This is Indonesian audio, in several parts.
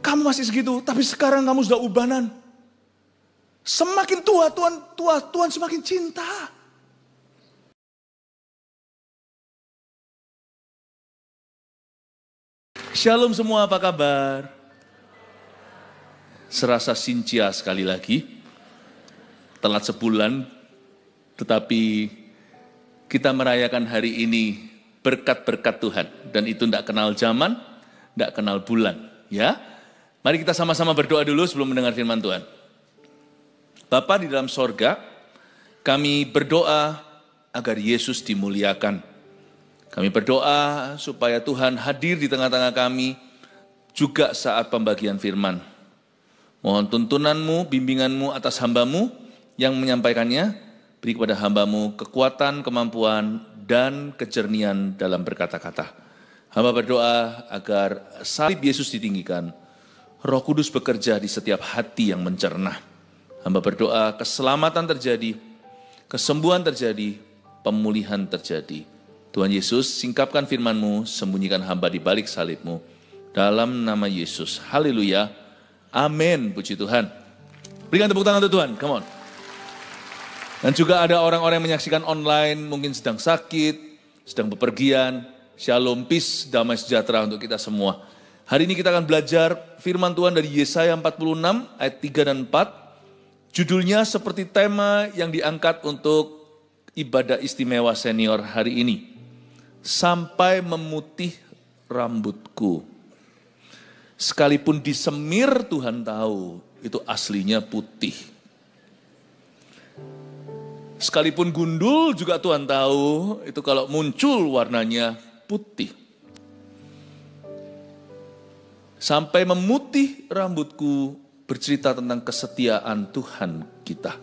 kamu masih segitu, tapi sekarang kamu sudah ubanan. Semakin tua, Tuhan semakin cinta. Shalom semua, apa kabar? Serasa sincia sekali lagi. Telat sebulan, tetapi kita merayakan hari ini berkat-berkat Tuhan. Dan itu tidak kenal zaman, tidak kenal bulan. Ya, mari kita sama-sama berdoa dulu sebelum mendengar firman Tuhan. Bapa di dalam sorga, kami berdoa agar Yesus dimuliakan. Kami berdoa supaya Tuhan hadir di tengah-tengah kami juga saat pembagian firman. Mohon tuntunanmu, bimbinganmu atas hambamu yang menyampaikannya. Beri kepada hambamu kekuatan, kemampuan, dan kejernihan dalam berkata-kata. Hamba berdoa agar salib Yesus ditinggikan. Roh Kudus bekerja di setiap hati yang mencerna. Hamba berdoa keselamatan terjadi, kesembuhan terjadi, pemulihan terjadi. Tuhan Yesus, singkapkan firman-Mu, sembunyikan hamba di balik salib-Mu. Dalam nama Yesus, haleluya, amin, puji Tuhan. Berikan tepuk tangan untuk Tuhan, come on. Dan juga ada orang-orang yang menyaksikan online, mungkin sedang sakit, sedang bepergian. Shalom, peace, damai sejahtera untuk kita semua. Hari ini kita akan belajar firman Tuhan dari Yesaya 46 ayat 3 dan 4. Judulnya seperti tema yang diangkat untuk ibadah istimewa senior hari ini. Sampai memutih rambutku. Sekalipun disemir Tuhan tahu itu aslinya putih. Sekalipun gundul juga Tuhan tahu itu kalau muncul warnanya putih. Sampai memutih rambutku bercerita tentang kesetiaan Tuhan kita.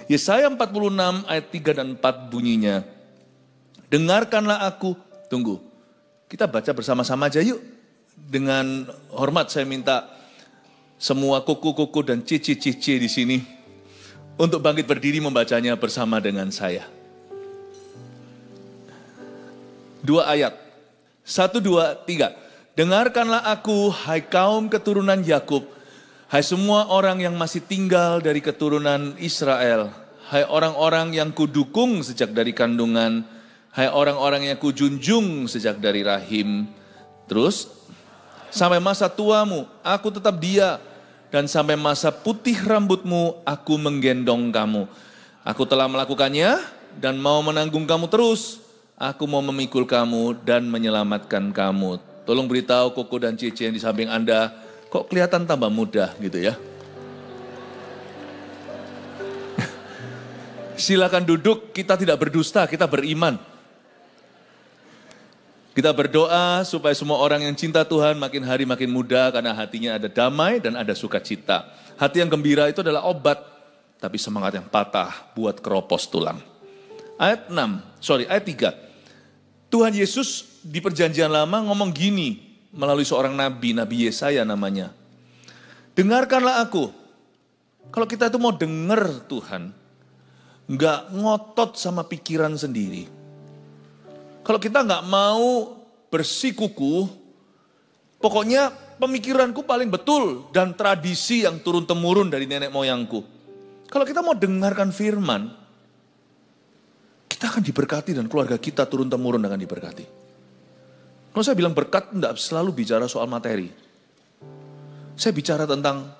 Yesaya 46 ayat 3 dan 4 bunyinya. Dengarkanlah aku, tunggu. Kita baca bersama-sama aja yuk. Dengan hormat saya minta semua kuku-kuku dan cici-cici di sini untuk bangkit berdiri membacanya bersama dengan saya. 2 ayat. 1, 2, 3. Dengarkanlah aku, hai kaum keturunan Yakub, hai semua orang yang masih tinggal dari keturunan Israel, hai orang-orang yang kudukung sejak dari kandungan, hai orang-orang yang kujunjung sejak dari rahim. Terus, sampai masa tuamu, aku tetap dia. Dan sampai masa putih rambutmu, aku menggendong kamu. Aku telah melakukannya dan mau menanggung kamu terus. Aku mau memikul kamu dan menyelamatkan kamu. Tolong beritahu koko dan cici yang di samping Anda, kok kelihatan tambah muda gitu ya. Silakan duduk, kita tidak berdusta, kita beriman. Kita berdoa supaya semua orang yang cinta Tuhan makin hari makin muda karena hatinya ada damai dan ada sukacita. Hati yang gembira itu adalah obat, tapi semangat yang patah buat keropos tulang. Ayat 3. Tuhan Yesus di perjanjian lama ngomong gini melalui seorang nabi, Nabi Yesaya namanya. Dengarkanlah aku. Kalau kita itu mau dengar Tuhan, nggak ngotot sama pikiran sendiri. Kalau kita nggak mau bersikukuh, pokoknya pemikiranku paling betul dan tradisi yang turun-temurun dari nenek moyangku. Kalau kita mau dengarkan firman, kita akan diberkati dan keluarga kita turun-temurun akan diberkati. Kalau saya bilang berkat, tidak selalu bicara soal materi. Saya bicara tentang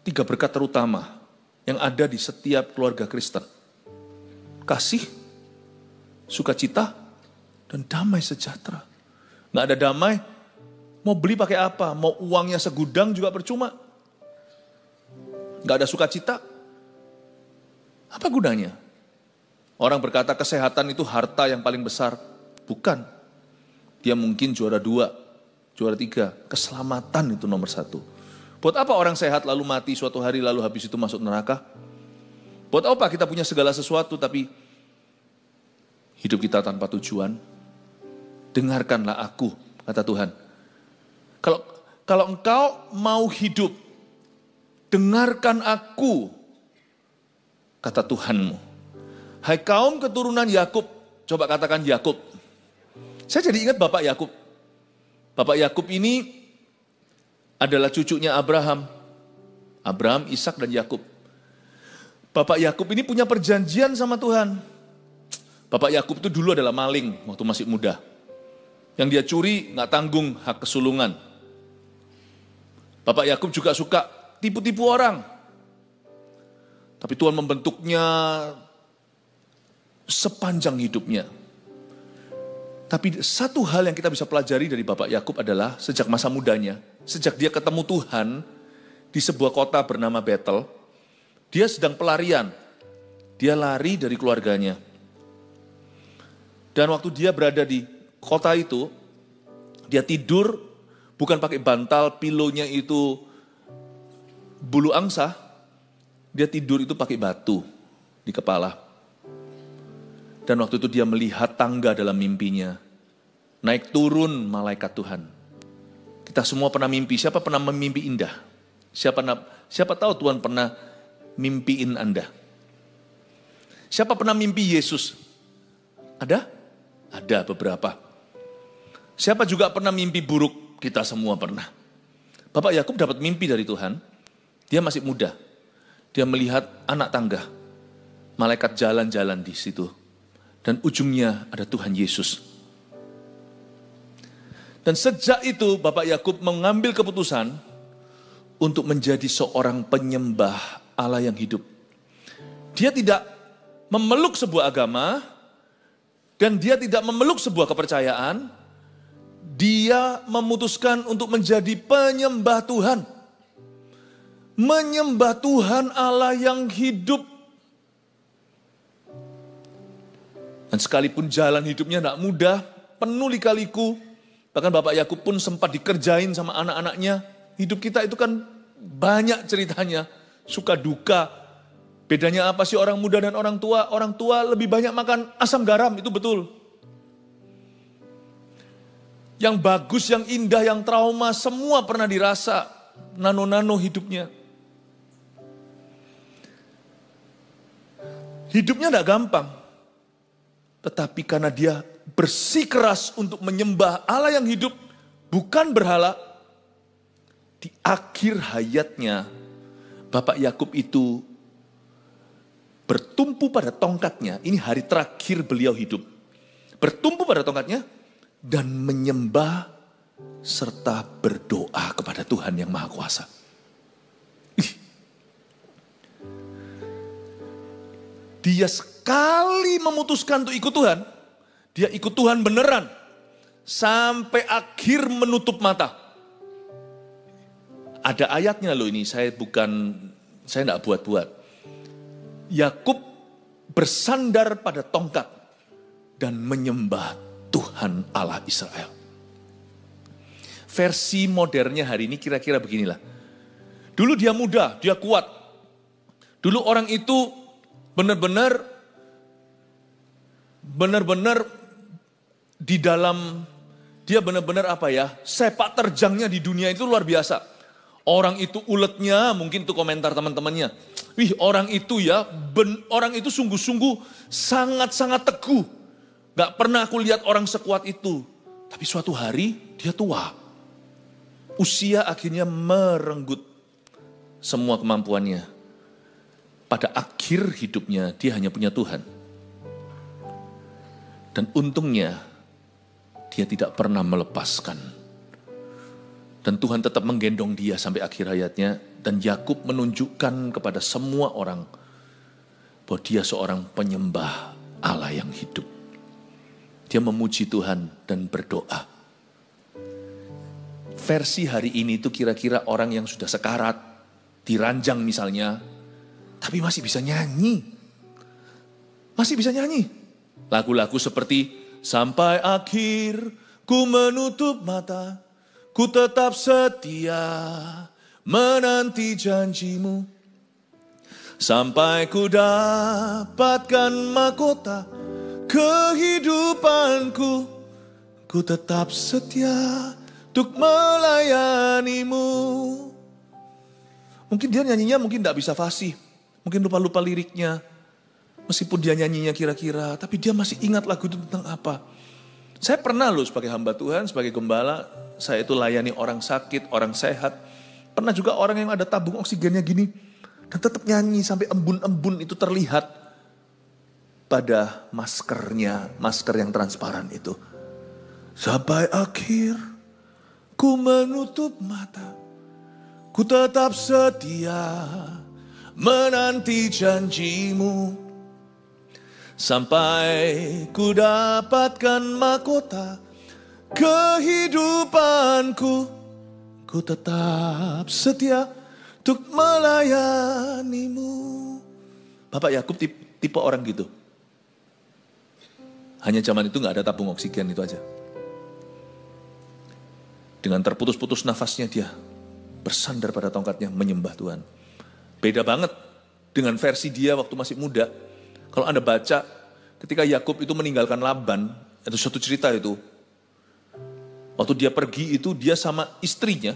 3 berkat terutama yang ada di setiap keluarga Kristen. Kasih, sukacita, dan damai sejahtera. Nggak ada damai, mau beli pakai apa? Mau uangnya segudang juga percuma. Nggak ada sukacita, apa gunanya? Orang berkata kesehatan itu harta yang paling besar. Bukan. Dia mungkin juara 2, juara 3. Keselamatan itu nomor 1. Buat apa orang sehat lalu mati suatu hari lalu habis itu masuk neraka? Buat apa kita punya segala sesuatu tapi hidup kita tanpa tujuan? Dengarkanlah aku, kata Tuhan. Kalau engkau mau hidup, dengarkan aku, kata Tuhanmu. Hai kaum keturunan Yakub, coba katakan Yakub. Saya jadi ingat Bapak Yakub. Bapak Yakub ini adalah cucunya Abraham. Abraham, Ishak dan Yakub. Bapak Yakub ini punya perjanjian sama Tuhan. Bapak Yakub itu dulu adalah maling waktu masih muda. Yang dia curi nggak tanggung hak kesulungan. Bapak Yakub juga suka tipu-tipu orang. Tapi Tuhan membentuknya sepanjang hidupnya. Tapi satu hal yang kita bisa pelajari dari Bapak Yakub adalah sejak masa mudanya, sejak dia ketemu Tuhan di sebuah kota bernama Betel, dia sedang pelarian. Dia lari dari keluarganya. Dan waktu dia berada di kota itu, dia tidur bukan pakai bantal, pilonya itu bulu angsa, dia tidur itu pakai batu di kepala. Dan waktu itu dia melihat tangga dalam mimpinya. Naik turun malaikat Tuhan. Kita semua pernah mimpi. Siapa pernah memimpi indah? Siapa tahu Tuhan pernah mimpiin Anda? Siapa pernah mimpi Yesus? Ada? Ada beberapa. Siapa juga pernah mimpi buruk? Kita semua pernah. Bapak Yakub dapat mimpi dari Tuhan. Dia masih muda. Dia melihat anak tangga. Malaikat jalan-jalan di situ. Dan ujungnya ada Tuhan Yesus. Dan sejak itu Bapak Yakub mengambil keputusan untuk menjadi seorang penyembah Allah yang hidup. Dia tidak memeluk sebuah agama dan dia tidak memeluk sebuah kepercayaan. Dia memutuskan untuk menjadi penyembah Tuhan. Menyembah Tuhan Allah yang hidup. Dan sekalipun jalan hidupnya tidak mudah, penuh lika-liku. Bahkan Bapak Yakub pun sempat dikerjain sama anak-anaknya. Hidup kita itu kan banyak ceritanya. Suka duka. Bedanya apa sih orang muda dan orang tua? Orang tua lebih banyak makan asam garam, itu betul. Yang bagus, yang indah, yang trauma, semua pernah dirasa. Nano-nano hidupnya. Hidupnya tidak gampang. Tetapi karena dia bersikeras untuk menyembah Allah yang hidup, bukan berhala. Di akhir hayatnya, Bapak Yakub itu bertumpu pada tongkatnya. Ini hari terakhir beliau hidup. Bertumpu pada tongkatnya dan menyembah serta berdoa kepada Tuhan yang Maha Kuasa. Dia sekali memutuskan untuk ikut Tuhan, dia ikut Tuhan beneran. Sampai akhir menutup mata. Ada ayatnya loh ini, saya tidak buat-buat. Yakub bersandar pada tongkat dan menyembah Tuhan Allah Israel. Versi modernnya hari ini kira-kira beginilah. Dulu dia muda, dia kuat. Dulu orang itu benar-benar di dalam, dia benar-benar sepak terjangnya di dunia itu luar biasa. Orang itu uletnya, mungkin itu komentar teman-temannya. Wih, orang itu orang itu sungguh-sungguh sangat-sangat teguh. Gak pernah aku lihat orang sekuat itu. Tapi suatu hari dia tua. Usia akhirnya merenggut semua kemampuannya. Pada akhir hidupnya dia hanya punya Tuhan. Dan untungnya dia tidak pernah melepaskan. Dan Tuhan tetap menggendong dia sampai akhir hayatnya. Dan Yakub menunjukkan kepada semua orang bahwa dia seorang penyembah Allah yang hidup. Dia memuji Tuhan dan berdoa. Versi hari ini itu kira-kira orang yang sudah sekarat, diranjang misalnya, tapi masih bisa nyanyi. Masih bisa nyanyi. Lagu-lagu seperti sampai akhir ku menutup mata, ku tetap setia menanti janjimu. Sampai ku dapatkan mahkota kehidupanku, ku tetap setia untuk melayanimu. Mungkin dia nyanyinya mungkin tidak bisa fasih. Mungkin lupa-lupa liriknya. Meskipun dia nyanyinya kira-kira. Tapi dia masih ingat lagu itu tentang apa. Saya pernah loh sebagai hamba Tuhan, sebagai gembala. saya itu layani orang sakit, orang sehat. Pernah juga orang yang ada tabung oksigennya gini. Dan tetap nyanyi sampai embun-embun itu terlihat pada maskernya, masker yang transparan itu. Sampai akhir ku menutup mata, ku tetap setia menanti janjimu. Sampai ku dapatkan mahkota kehidupanku, ku tetap setia untuk melayanimu. Bapak Yakub tipe orang gitu. Hanya zaman itu gak ada tabung oksigen, itu aja. Dengan terputus-putus nafasnya dia bersandar pada tongkatnya menyembah Tuhan. Beda banget dengan versi dia waktu masih muda. Kalau Anda baca ketika Yakub itu meninggalkan Laban, itu suatu cerita itu. Waktu dia pergi itu dia sama istrinya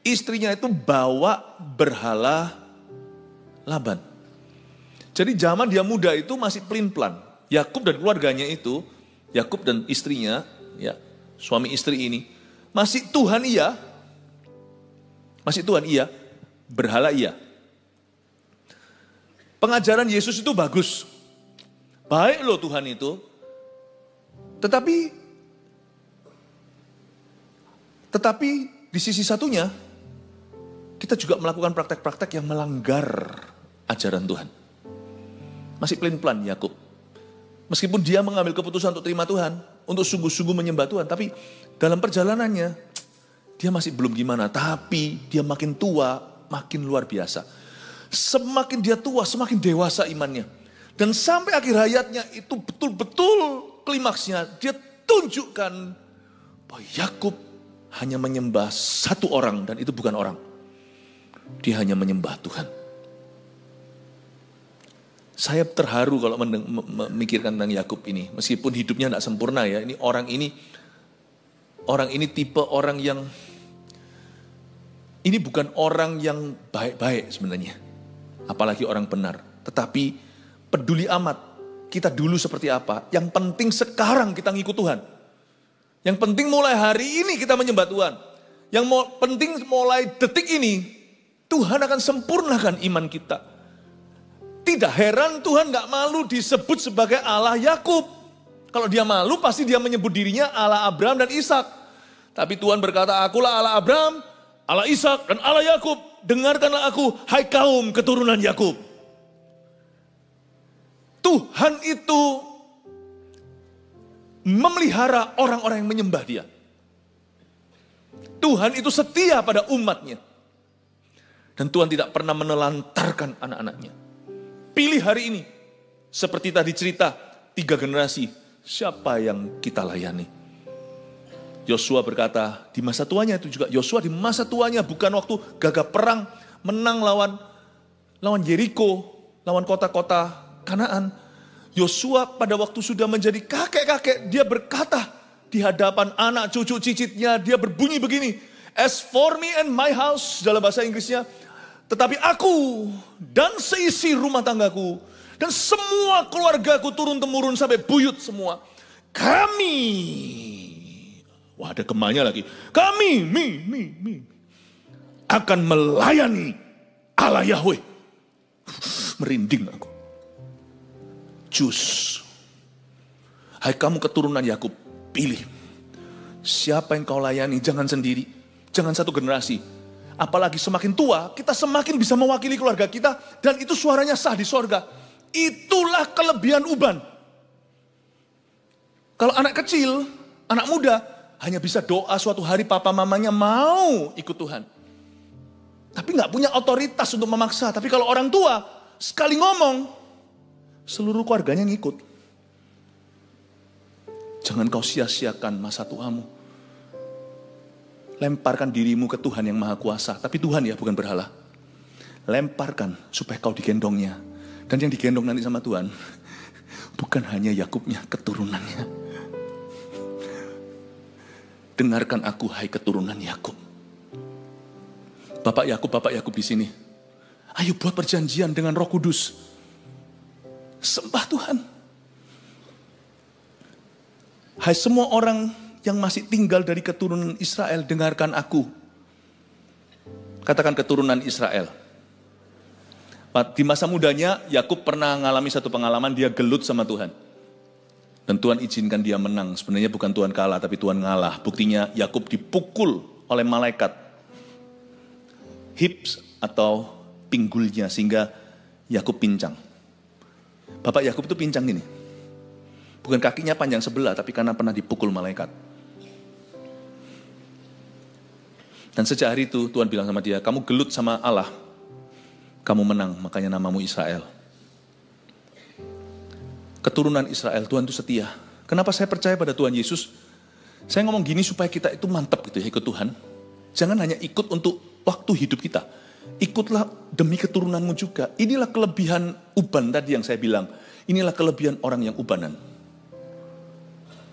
itu bawa berhala Laban. Jadi zaman dia muda itu masih pelin-pelan. Yakub dan keluarganya itu, Yakub dan istrinya, ya, suami istri ini, masih Tuhan iya, berhala iya. Pengajaran Yesus itu bagus. Baik loh Tuhan itu. Tetapi di sisi satunya, kita juga melakukan praktek-praktek yang melanggar ajaran Tuhan. Masih pelin-pelan Yakub. Meskipun dia mengambil keputusan untuk terima Tuhan, untuk sungguh-sungguh menyembah Tuhan, tapi dalam perjalanannya, dia masih belum gimana. Tapi dia makin tua, makin luar biasa. Semakin dia tua, semakin dewasa imannya. Dan sampai akhir hayatnya itu betul-betul klimaksnya. Dia tunjukkan bahwa Yakub hanya menyembah satu orang dan itu bukan orang. Dia hanya menyembah Tuhan. Saya terharu kalau memikirkan tentang Yakub ini. Meskipun hidupnya tidak sempurna ya. Orang ini tipe orang yang, ini bukan orang yang baik-baik sebenarnya. Apalagi orang benar. Tetapi peduli amat kita dulu seperti apa. Yang penting sekarang kita ngikut Tuhan. Yang penting mulai hari ini kita menyembah Tuhan. Yang penting mulai detik ini Tuhan akan sempurnakan iman kita. Tidak heran Tuhan gak malu disebut sebagai Allah Yakub. Kalau dia malu pasti dia menyebut dirinya Allah Abraham dan Ishak. Tapi Tuhan berkata, akulah Allah Abraham, Allah Ishak dan Allah Yakub. Dengarkanlah aku, hai kaum keturunan Yakub. Tuhan itu memelihara orang-orang yang menyembah dia. Tuhan itu setia pada umatnya. Dan Tuhan tidak pernah menelantarkan anak-anaknya. Pilih hari ini, seperti tadi cerita, 3 generasi, siapa yang kita layani? Yosua berkata, di masa tuanya itu juga, Yosua di masa tuanya bukan waktu gagah perang, menang lawan Yeriko, lawan kota-kota Kanaan. Yosua pada waktu sudah menjadi kakek-kakek, dia berkata di hadapan anak cucu cicitnya, dia berbunyi begini, as for me and my house, dalam bahasa Inggrisnya, tetapi aku dan seisi rumah tanggaku dan semua keluargaku turun-temurun sampai buyut semua. Kami, wah ada gemanya lagi. Kami, akan melayani Allah Yahweh. Merinding aku. Jus. Hai kamu keturunan Yakub, pilih. Siapa yang kau layani, jangan sendiri. Jangan satu generasi. Apalagi semakin tua, kita semakin bisa mewakili keluarga kita. Dan itu suaranya sah di sorga. Itulah kelebihan uban. Kalau anak kecil, anak muda, hanya bisa doa suatu hari papa mamanya mau ikut Tuhan. Tapi gak punya otoritas untuk memaksa. Tapi kalau orang tua, sekali ngomong, seluruh keluarganya ngikut. Jangan kau sia-siakan masa tuamu. Lemparkan dirimu ke Tuhan yang Maha Kuasa. Tapi Tuhan ya, bukan berhala. Lemparkan supaya kau digendongnya. Dan yang digendong nanti sama Tuhan, bukan hanya Yakubnya, keturunannya. Dengarkan aku, hai keturunan Yakub. Bapak Yakub di sini. Ayo buat perjanjian dengan Roh Kudus. Sembah Tuhan. Hai semua orang yang masih tinggal dari keturunan Israel, dengarkan aku. Katakan keturunan Israel. Di masa mudanya, Yakub pernah mengalami satu pengalaman, dia gelut sama Tuhan. Dan Tuhan izinkan dia menang. Sebenarnya bukan Tuhan kalah, tapi Tuhan ngalah. Buktinya Yakub dipukul oleh malaikat. Hips atau pinggulnya, sehingga Yakub pincang. Bapak Yakub itu pincang gini. Bukan kakinya panjang sebelah, tapi karena pernah dipukul malaikat. Dan sejak hari itu Tuhan bilang sama dia, kamu gelut sama Allah, kamu menang, makanya namamu Israel. Keturunan Israel, Tuhan itu setia. Kenapa saya percaya pada Tuhan Yesus? Saya ngomong gini supaya kita itu mantap gitu ya, ikut Tuhan. Jangan hanya ikut untuk waktu hidup kita. Ikutlah demi keturunanmu juga. Inilah kelebihan uban tadi yang saya bilang. Inilah kelebihan orang yang ubanan.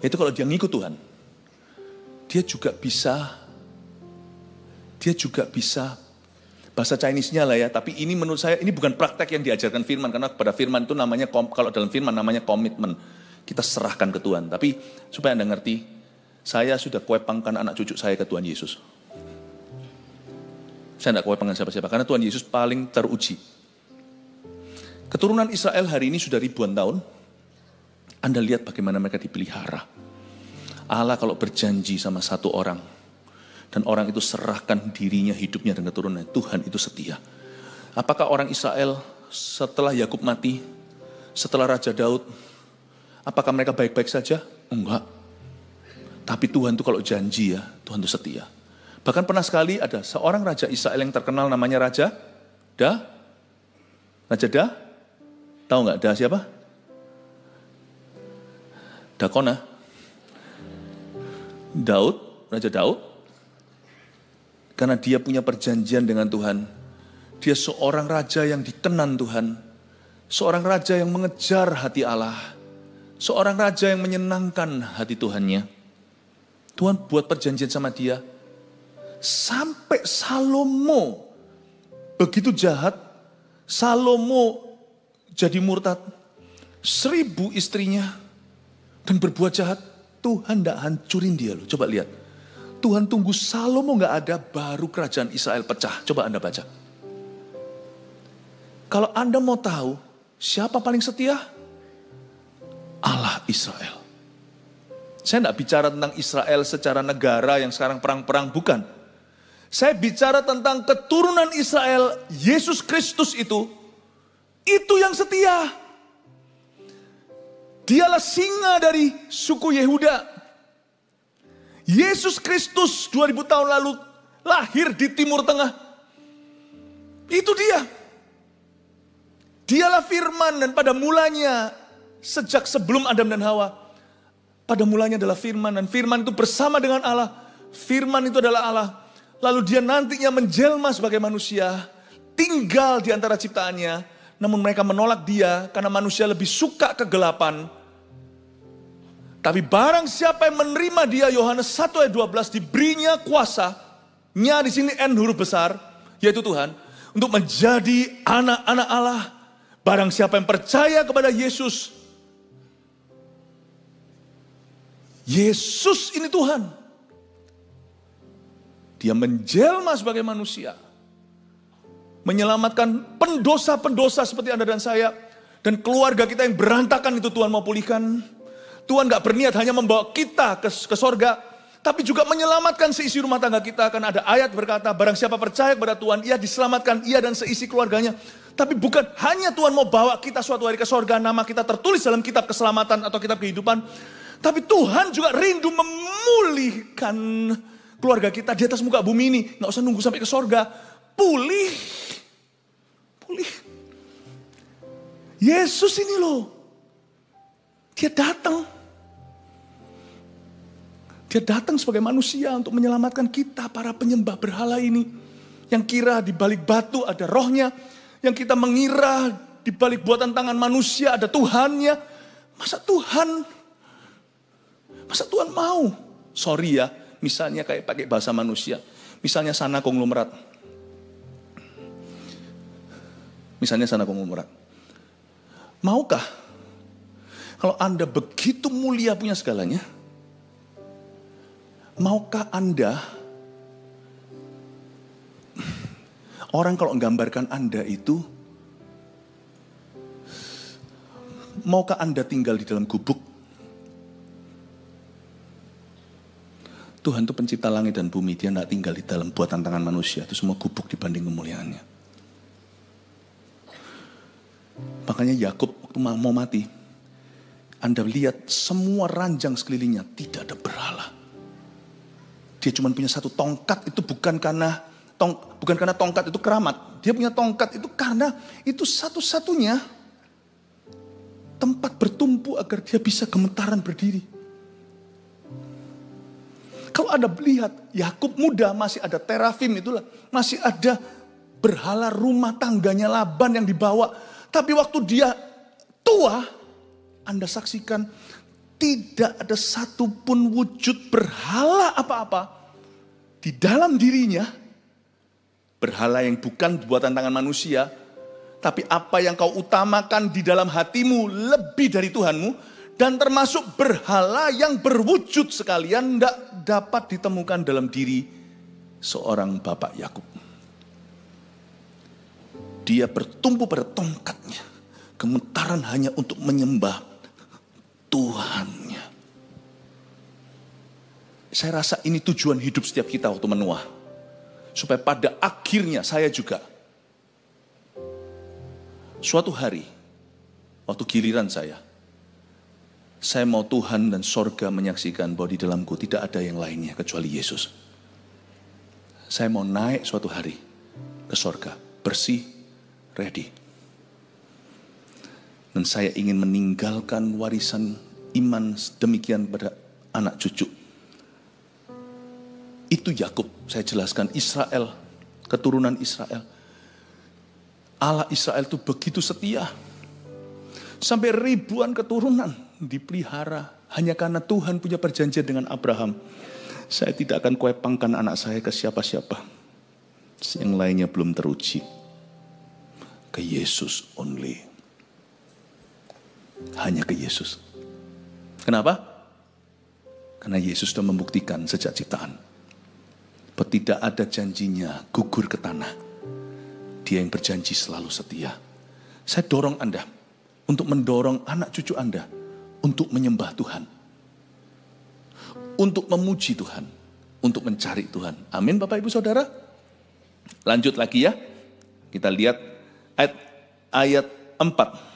Itu kalau dia ngikut Tuhan, dia juga bisa bahasa Chinese-nya lah ya, tapi ini menurut saya, ini bukan praktek yang diajarkan firman, karena pada firman itu namanya, kalau dalam firman namanya komitmen. Kita serahkan ke Tuhan. Tapi supaya Anda ngerti, saya sudah kuepangkan anak cucu saya ke Tuhan Yesus. Saya tidak kuepangkan siapa-siapa, karena Tuhan Yesus paling teruji. Keturunan Israel hari ini sudah ribuan tahun. Anda lihat bagaimana mereka dipelihara. Allah kalau berjanji sama satu orang, dan orang itu serahkan dirinya, hidupnya dan keturunannya, Tuhan itu setia. Apakah orang Israel setelah Yakub mati, setelah Raja Daud, apakah mereka baik-baik saja? Enggak. Tapi Tuhan itu kalau janji ya, Tuhan itu setia. Bahkan pernah sekali ada seorang Raja Israel yang terkenal namanya Raja Da. Tahu nggak Da siapa? Dakona. Raja Daud. Karena dia punya perjanjian dengan Tuhan. Dia seorang raja yang dikenan Tuhan. Seorang raja yang mengejar hati Allah. Seorang raja yang menyenangkan hati Tuhannya. Tuhan buat perjanjian sama dia. Sampai Salomo begitu jahat. Salomo jadi murtad. 1000 istrinya. Dan berbuat jahat. Tuhan tidak hancurin dia loh. Coba lihat. Tuhan tunggu Salomo gak ada, baru kerajaan Israel pecah. Coba Anda baca. Kalau Anda mau tahu, siapa paling setia? Allah Israel. Saya tidak bicara tentang Israel secara negara yang sekarang perang-perang, bukan. Saya bicara tentang keturunan Israel, Yesus Kristus itu yang setia. Dialah singa dari suku Yehuda. Yesus Kristus 2000 tahun lalu lahir di Timur Tengah. Itu dia. Dialah firman, dan pada mulanya sejak sebelum Adam dan Hawa, pada mulanya adalah firman, dan firman itu bersama dengan Allah. Firman itu adalah Allah. Lalu dia nantinya menjelma sebagai manusia, tinggal di antara ciptaannya, namun mereka menolak dia karena manusia lebih suka kegelapan. Tapi barang siapa yang menerima dia, Yohanes 1 ayat 12, diberinya kuasa, nya di sini N huruf besar, yaitu Tuhan, untuk menjadi anak-anak Allah. Barang siapa yang percaya kepada Yesus, Yesus ini Tuhan. Dia menjelma sebagai manusia, menyelamatkan pendosa-pendosa seperti Anda dan saya, dan keluarga kita yang berantakan itu Tuhan mau pulihkan. Tuhan gak berniat hanya membawa kita ke sorga, tapi juga menyelamatkan seisi rumah tangga kita. Karena ada ayat berkata, barang siapa percaya kepada Tuhan, ia diselamatkan, ia dan seisi keluarganya. Tapi bukan hanya Tuhan mau bawa kita suatu hari ke sorga, nama kita tertulis dalam kitab keselamatan atau kitab kehidupan. Tapi Tuhan juga rindu memulihkan keluarga kita di atas muka bumi ini. Gak usah nunggu sampai ke sorga. Pulih. Yesus ini loh. Dia datang sebagai manusia untuk menyelamatkan kita, para penyembah berhala ini. Yang kira di balik batu ada rohnya. Yang kita mengira di balik buatan tangan manusia ada Tuhannya. Masa Tuhan mau? Sorry ya, misalnya kayak pakai bahasa manusia. Misalnya sana konglomerat. Maukah kalau Anda begitu mulia punya segalanya, Maukah Anda, orang kalau menggambarkan Anda itu, maukah Anda tinggal di dalam gubuk? Tuhan itu pencipta langit dan bumi, dia tidak tinggal di dalam buatan tangan manusia, itu semua gubuk dibanding kemuliaannya. Makanya Yakub waktu mau mati, Anda lihat semua ranjang sekelilingnya tidak ada berhala. Dia cuma punya satu tongkat, itu bukan karena tongkat itu keramat. Dia punya tongkat itu karena itu satu-satunya tempat bertumpu agar dia bisa gemetaran berdiri. Kalau Anda melihat Yakub muda masih ada terafim itulah, masih ada berhala rumah tangganya Laban yang dibawa. Tapi waktu dia tua, Anda saksikan tidak ada satupun wujud berhala apa-apa di dalam dirinya. Berhala yang bukan buatan tangan manusia, tapi apa yang kau utamakan di dalam hatimu lebih dari Tuhanmu. Dan termasuk berhala yang berwujud sekalian tidak dapat ditemukan dalam diri seorang Bapak Yakub. Dia bertumpu pada tongkatnya, gemetaran hanya untuk menyembah Tuhannya. Saya rasa ini tujuan hidup setiap kita waktu menua. Supaya pada akhirnya saya juga, suatu hari, waktu giliran saya mau Tuhan dan sorga menyaksikan bahwa di dalamku tidak ada yang lainnya kecuali Yesus. Saya mau naik suatu hari ke sorga, bersih, ready. Dan saya ingin meninggalkan warisan iman demikian pada anak cucu. Itu Yakub, saya jelaskan, Israel, keturunan Israel. Allah Israel itu begitu setia. Sampai ribuan keturunan dipelihara hanya karena Tuhan punya perjanjian dengan Abraham. Saya tidak akan kuepangkan anak saya ke siapa-siapa. Yang lainnya belum teruji. Ke Yesus only. Hanya ke Yesus. Kenapa? Karena Yesus sudah membuktikan sejak ciptaan. Bahwa tidak ada janjinya gugur ke tanah. Dia yang berjanji selalu setia. Saya dorong Anda untuk mendorong anak cucu Anda untuk menyembah Tuhan. Untuk memuji Tuhan. Untuk mencari Tuhan. Amin Bapak Ibu Saudara. Lanjut lagi ya. Kita lihat ayat 4.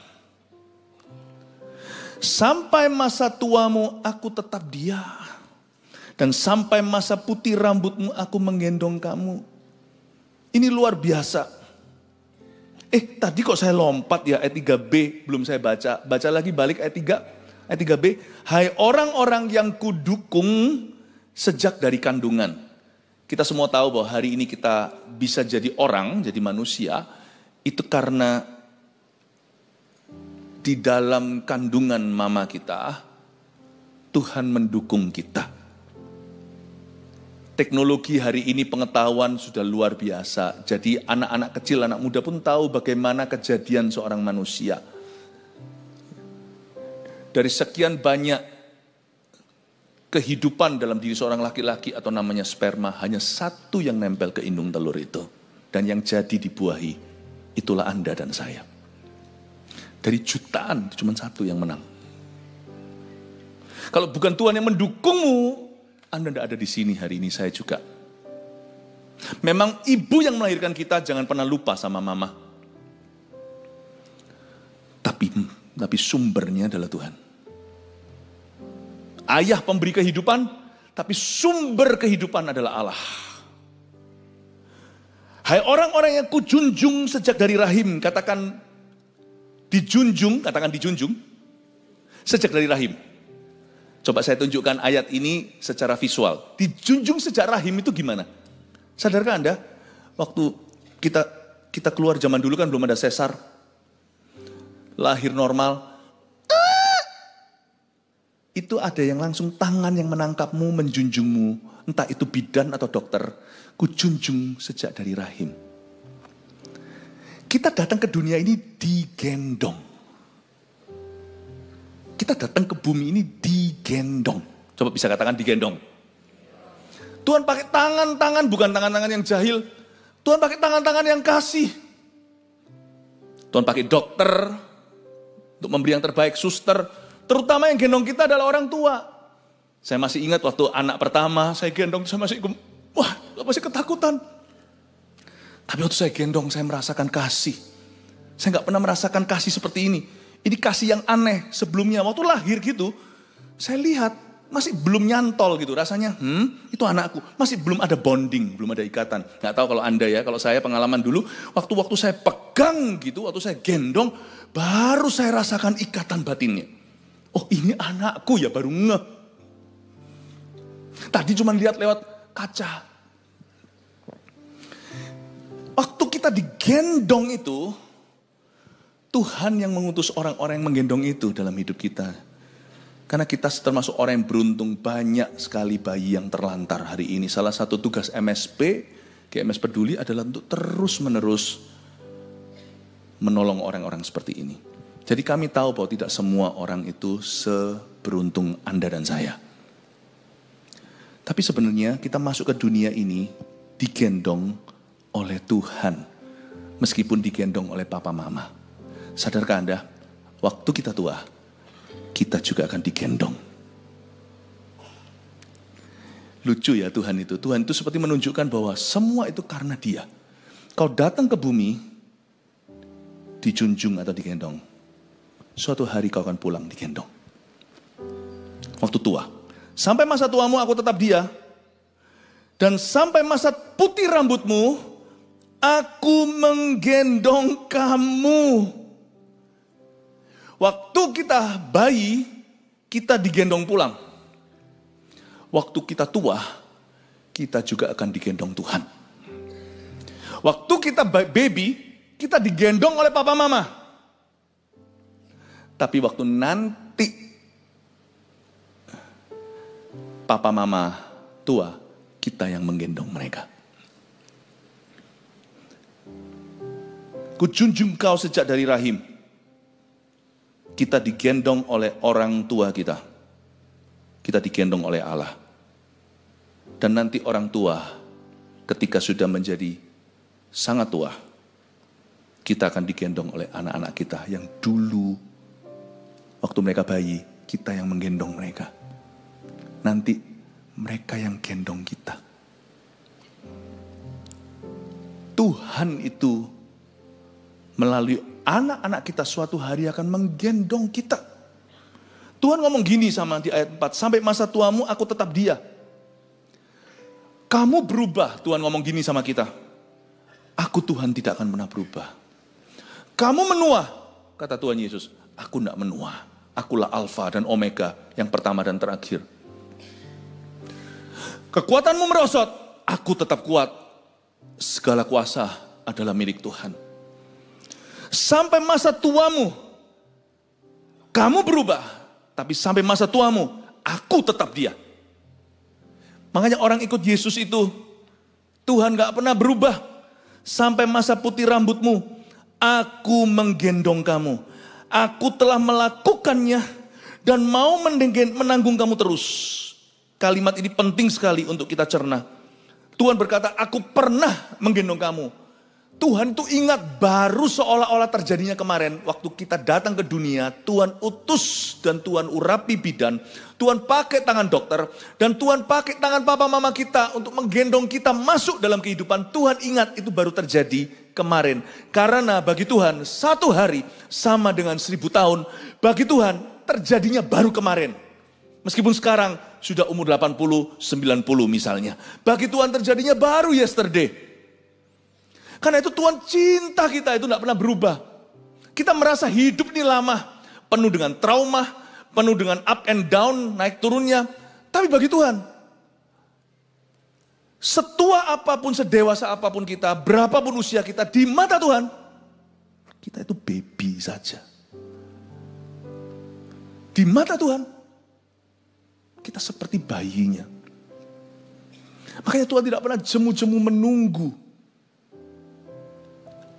Sampai masa tuamu aku tetap dia. Dan sampai masa putih rambutmu aku menggendong kamu. Ini luar biasa. Tadi kok saya lompat ya ayat 3b, belum saya baca. Baca lagi balik ayat 3b. Hai orang-orang yang kudukung sejak dari kandungan. Kita semua tahu bahwa hari ini kita bisa jadi orang, jadi manusia. Itu karena di dalam kandungan mama kita, Tuhan mendukung kita. Teknologi hari ini pengetahuan sudah luar biasa. Jadi anak-anak kecil, anak muda pun tahu bagaimana kejadian seorang manusia. Dari sekian banyak kehidupan dalam diri seorang laki-laki atau namanya sperma, hanya satu yang nempel ke indung telur itu. Dan yang jadi dibuahi, itulah Anda dan saya. Dari jutaan, cuma satu yang menang. Kalau bukan Tuhan yang mendukungmu, Anda tidak ada di sini hari ini, saya juga. Memang ibu yang melahirkan kita jangan pernah lupa sama mama. Tapi sumbernya adalah Tuhan. Ayah pemberi kehidupan, tapi sumber kehidupan adalah Allah. Hai orang-orang yang kujunjung sejak dari rahim, katakan dijunjung, sejak dari rahim. Coba saya tunjukkan ayat ini secara visual. Dijunjung sejak rahim itu gimana? Sadarkah Anda? Waktu kita keluar zaman dulu kan belum ada sesar. Lahir normal. Itu ada yang langsung tangan yang menangkapmu, menjunjungmu. Entah itu bidan atau dokter. Kujunjung sejak dari rahim. Kita datang ke dunia ini digendong. Kita datang ke bumi ini digendong. Coba bisa katakan digendong. Tuhan pakai tangan-tangan, bukan tangan-tangan yang jahil. Tuhan pakai tangan-tangan yang kasih. Tuhan pakai dokter untuk memberi yang terbaik, suster. Terutama yang gendong kita adalah orang tua. Saya masih ingat waktu anak pertama saya gendong, saya masih ketakutan. Tapi waktu saya gendong, saya merasakan kasih. Saya nggak pernah merasakan kasih seperti ini. Ini kasih yang aneh sebelumnya. Waktu lahir gitu, saya lihat masih belum nyantol gitu rasanya. Itu anakku. Masih belum ada bonding, belum ada ikatan. Nggak tahu kalau Anda ya, kalau saya pengalaman dulu, waktu saya pegang gitu, waktu saya gendong, baru saya rasakan ikatan batinnya. Oh ini anakku ya, baru ngeh. Tadi cuma lihat lewat kaca. Waktu kita digendong itu, Tuhan yang mengutus orang-orang yang menggendong itu dalam hidup kita. Karena kita termasuk orang yang beruntung, banyak sekali bayi yang terlantar hari ini. Salah satu tugas MSP, GMS Peduli adalah untuk terus-menerus menolong orang-orang seperti ini. Jadi kami tahu bahwa tidak semua orang itu seberuntung Anda dan saya. Tapi sebenarnya kita masuk ke dunia ini digendong oleh Tuhan. Meskipun digendong oleh papa mama. Sadarkah Anda, waktu kita tua, kita juga akan digendong. Lucu ya Tuhan itu. Tuhan itu seperti menunjukkan bahwa semua itu karena Dia. Kau datang ke bumi, dijunjung atau digendong. Suatu hari kau akan pulang digendong. Waktu tua. Sampai masa tuamu aku tetap Dia. Dan sampai masa putih rambutmu, aku menggendong kamu. Waktu kita bayi, kita digendong pulang. Waktu kita tua, kita juga akan digendong Tuhan. Waktu kita baby, kita digendong oleh papa mama. Tapi waktu nanti papa mama tua, kita yang menggendong mereka. Kujunjung kau sejak dari rahim. Kita digendong oleh orang tua kita. Kita digendong oleh Allah. Dan nanti orang tua ketika sudah menjadi sangat tua, kita akan digendong oleh anak-anak kita yang dulu waktu mereka bayi, kita yang menggendong mereka. Nanti mereka yang gendong kita. Tuhan itu melalui anak-anak kita suatu hari akan menggendong kita. Tuhan ngomong gini sama di ayat 4, sampai masa tuamu aku tetap Dia. Kamu berubah, Tuhan ngomong gini sama kita. Aku Tuhan tidak akan pernah berubah. Kamu menua, kata Tuhan Yesus. Aku tidak menua. Akulah Alfa dan Omega, yang pertama dan terakhir. Kekuatanmu merosot, aku tetap kuat. Segala kuasa adalah milik Tuhan. Sampai masa tuamu, kamu berubah. Tapi sampai masa tuamu, aku tetap Dia. Makanya orang ikut Yesus itu, Tuhan gak pernah berubah. Sampai masa putih rambutmu, aku menggendong kamu. Aku telah melakukannya dan mau menanggung kamu terus. Kalimat ini penting sekali untuk kita cerna. Tuhan berkata, aku pernah menggendong kamu. Tuhan itu ingat baru seolah-olah terjadinya kemarin. Waktu kita datang ke dunia, Tuhan utus dan Tuhan urapi bidan. Tuhan pakai tangan dokter dan Tuhan pakai tangan papa mama kita untuk menggendong kita masuk dalam kehidupan. Tuhan ingat itu baru terjadi kemarin. Karena bagi Tuhan satu hari sama dengan 1000 tahun. Bagi Tuhan terjadinya baru kemarin. Meskipun sekarang sudah umur 80, 90 misalnya. Bagi Tuhan terjadinya baru yesterday. Karena itu Tuhan cinta kita itu tidak pernah berubah. Kita merasa hidup ini lama. Penuh dengan trauma, penuh dengan up and down, naik turunnya. Tapi bagi Tuhan, setua apapun, sedewasa apapun kita, berapapun usia kita, di mata Tuhan, kita itu baby saja. Di mata Tuhan, kita seperti bayinya. Makanya Tuhan tidak pernah jemu-jemu menunggu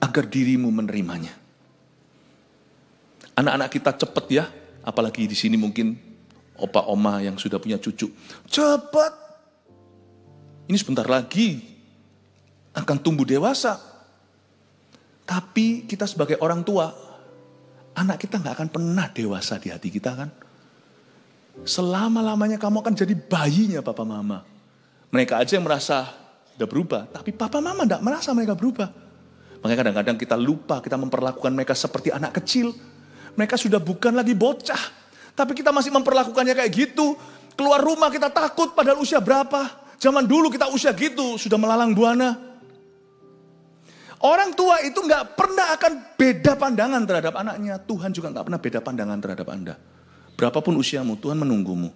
agar dirimu menerimanya. Anak-anak kita cepat ya, apalagi di sini mungkin opa oma yang sudah punya cucu. Cepat. Ini sebentar lagi akan tumbuh dewasa. Tapi kita sebagai orang tua, anak kita gak akan pernah dewasa di hati kita kan. Selama-lamanya kamu akan jadi bayinya papa mama. Mereka aja yang merasa udah berubah, tapi papa mama gak merasa mereka berubah. Makanya kadang-kadang kita lupa, kita memperlakukan mereka seperti anak kecil. Mereka sudah bukan lagi bocah, tapi kita masih memperlakukannya kayak gitu. Keluar rumah kita takut padahal usia berapa. Zaman dulu kita usia gitu, sudah melalang buana. Orang tua itu gak pernah akan beda pandangan terhadap anaknya. Tuhan juga gak pernah beda pandangan terhadap Anda. Berapapun usiamu, Tuhan menunggumu.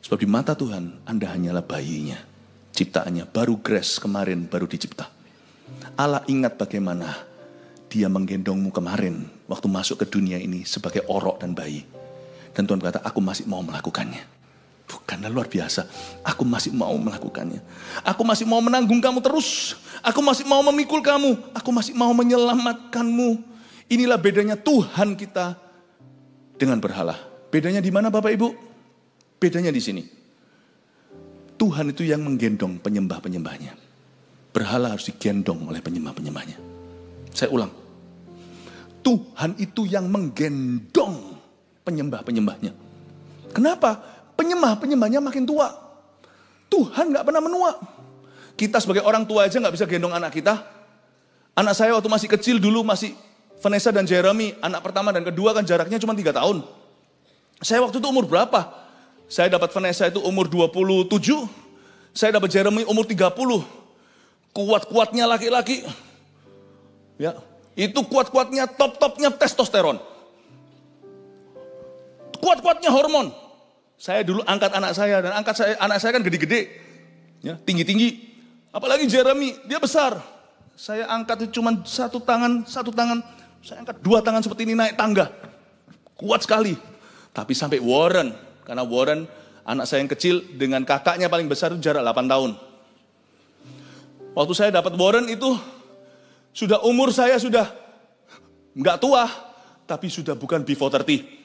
Sebab di mata Tuhan, Anda hanyalah bayinya. Ciptaannya, baru grace kemarin, baru dicipta. Allah ingat bagaimana Dia menggendongmu kemarin, waktu masuk ke dunia ini sebagai orok dan bayi. Dan Tuhan berkata, aku masih mau melakukannya. Bukanlah luar biasa, aku masih mau melakukannya. Aku masih mau menanggung kamu terus. Aku masih mau memikul kamu. Aku masih mau menyelamatkanmu. Inilah bedanya Tuhan kita dengan berhala. Bedanya di mana Bapak Ibu? Bedanya di sini. Tuhan itu yang menggendong penyembah-penyembahnya. Berhala harus digendong oleh penyembah-penyembahnya. Saya ulang. Tuhan itu yang menggendong penyembah-penyembahnya. Kenapa? Penyembah-penyembahnya makin tua. Tuhan gak pernah menua. Kita sebagai orang tua aja gak bisa gendong anak kita. Anak saya waktu masih kecil dulu, masih Vanessa dan Jeremy, anak pertama dan kedua kan jaraknya cuma 3 tahun. Saya waktu itu umur berapa? Saya dapat Vanessa itu umur 27. Saya dapat Jeremy umur 30. Kuat-kuatnya laki-laki. Ya, itu kuat-kuatnya, top-topnya testosteron. Kuat-kuatnya hormon. Saya dulu angkat anak saya, dan anak saya kan gede-gede. Ya, tinggi-tinggi. Apalagi Jeremy, dia besar. Saya angkat itu cuma satu tangan. Saya angkat 2 tangan seperti ini naik tangga. Kuat sekali. Tapi sampai Warren, karena Warren anak saya yang kecil dengan kakaknya paling besar itu jarak 8 tahun. Waktu saya dapat Warren itu sudah umur saya sudah nggak tua, tapi sudah bukan before 30.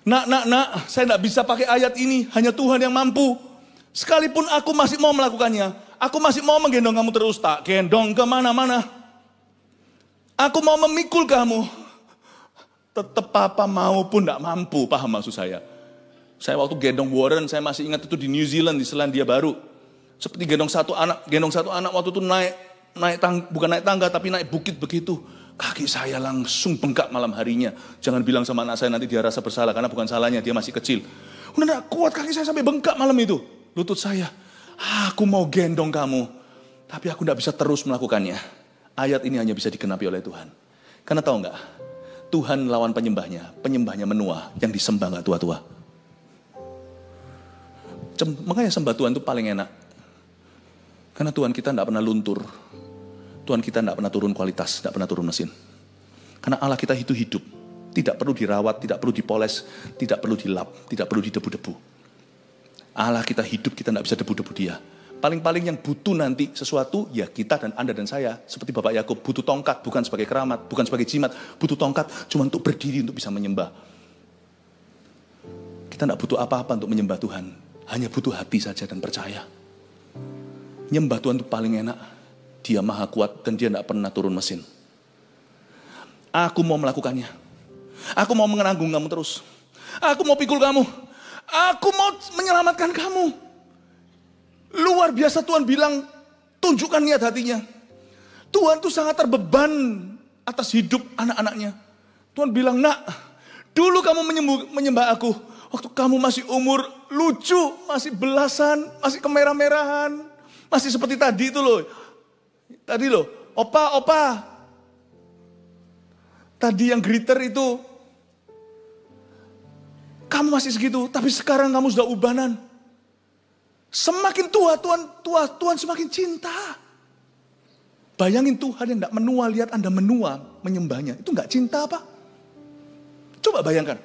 Nak, saya nggak bisa pakai ayat ini, hanya Tuhan yang mampu. Sekalipun aku masih mau melakukannya, aku masih mau menggendong kamu terus, tak gendong kemana-mana. Aku mau memikul kamu. Tetap papa mau pun gak mampu, paham maksud saya. Saya waktu gendong Warren, saya masih ingat itu di New Zealand, di Selandia Baru. Seperti gendong satu anak waktu itu bukan naik tangga, tapi naik bukit begitu. Kaki saya langsung bengkak malam harinya. Jangan bilang sama anak saya nanti dia rasa bersalah, karena bukan salahnya, dia masih kecil. Udah gak kuat kaki saya sampai bengkak malam itu. Lutut saya, aku mau gendong kamu, tapi aku gak bisa terus melakukannya. Ayat ini hanya bisa digenapi oleh Tuhan. Karena tahu gak? Tuhan lawan penyembahnya menua, yang disembah gak tua-tua. Makanya sembah Tuhan itu paling enak. Karena Tuhan kita gak pernah luntur. Tuhan kita gak pernah turun kualitas, gak pernah turun mesin. Karena Allah kita itu hidup. Tidak perlu dirawat, tidak perlu dipoles, tidak perlu dilap, tidak perlu didebu-debu. Allah kita hidup, kita gak bisa debu-debu dia. Paling-paling yang butuh nanti sesuatu, ya kita dan Anda dan saya. Seperti Bapak Yakub, butuh tongkat, bukan sebagai keramat, bukan sebagai jimat. Butuh tongkat, cuma untuk berdiri, untuk bisa menyembah. Kita tidak butuh apa-apa untuk menyembah Tuhan. Hanya butuh hati saja dan percaya. Nyembah Tuhan itu paling enak. Dia maha kuat dan dia tidak pernah turun mesin. Aku mau melakukannya. Aku mau menanggung kamu terus. Aku mau pikul kamu. Aku mau menyelamatkan kamu. Luar biasa Tuhan bilang, tunjukkan niat hatinya. Tuhan tuh sangat terbeban atas hidup anak-anaknya. Tuhan bilang, nak, dulu kamu menyembah aku. Waktu kamu masih umur lucu, masih belasan, masih kemerah-merahan. Masih seperti tadi itu loh. Tadi loh, opa. Tadi yang glitter itu. Kamu masih segitu, tapi sekarang kamu sudah ubanan. Semakin tua, Tuhan semakin cinta. Bayangin Tuhan yang gak menua, lihat Anda menua, menyembahnya. Itu gak cinta apa? Coba bayangkan.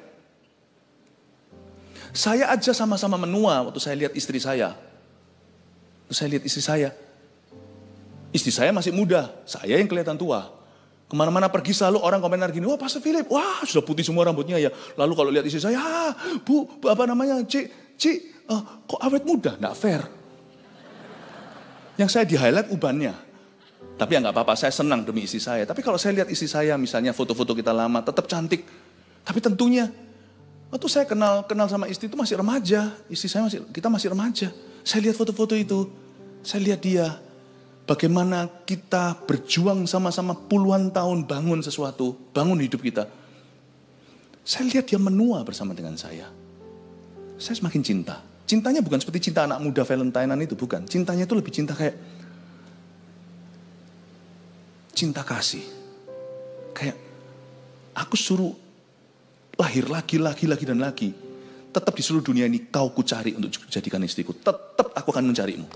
Saya aja sama-sama menua waktu saya lihat istri saya. Istri saya masih muda, saya yang kelihatan tua. Kemana-mana pergi selalu orang komentar gini, wah Pastor Philip, wah sudah putih semua rambutnya ya. Lalu kalau lihat istri saya, Bu, apa namanya, Cik, kok awet muda? Nggak fair. Yang saya di-highlight ubannya. Tapi ya nggak apa-apa, saya senang demi istri saya. Tapi kalau saya lihat istri saya, misalnya foto-foto kita lama, tetap cantik. Tapi tentunya, waktu saya kenal sama istri itu masih remaja. Istri saya kita masih remaja. Saya lihat foto-foto itu, saya lihat dia. Bagaimana kita berjuang sama-sama puluhan tahun bangun sesuatu, bangun hidup kita. Saya lihat dia menua bersama dengan saya. Saya semakin cinta. Cintanya bukan seperti cinta anak muda Valentine-an itu, bukan. Cintanya itu lebih cinta kayak cinta kasih. Kayak aku suruh lahir lagi dan lagi. Tetap di seluruh dunia ini kau ku cari untuk jadikan istriku. Tetap aku akan mencarimu.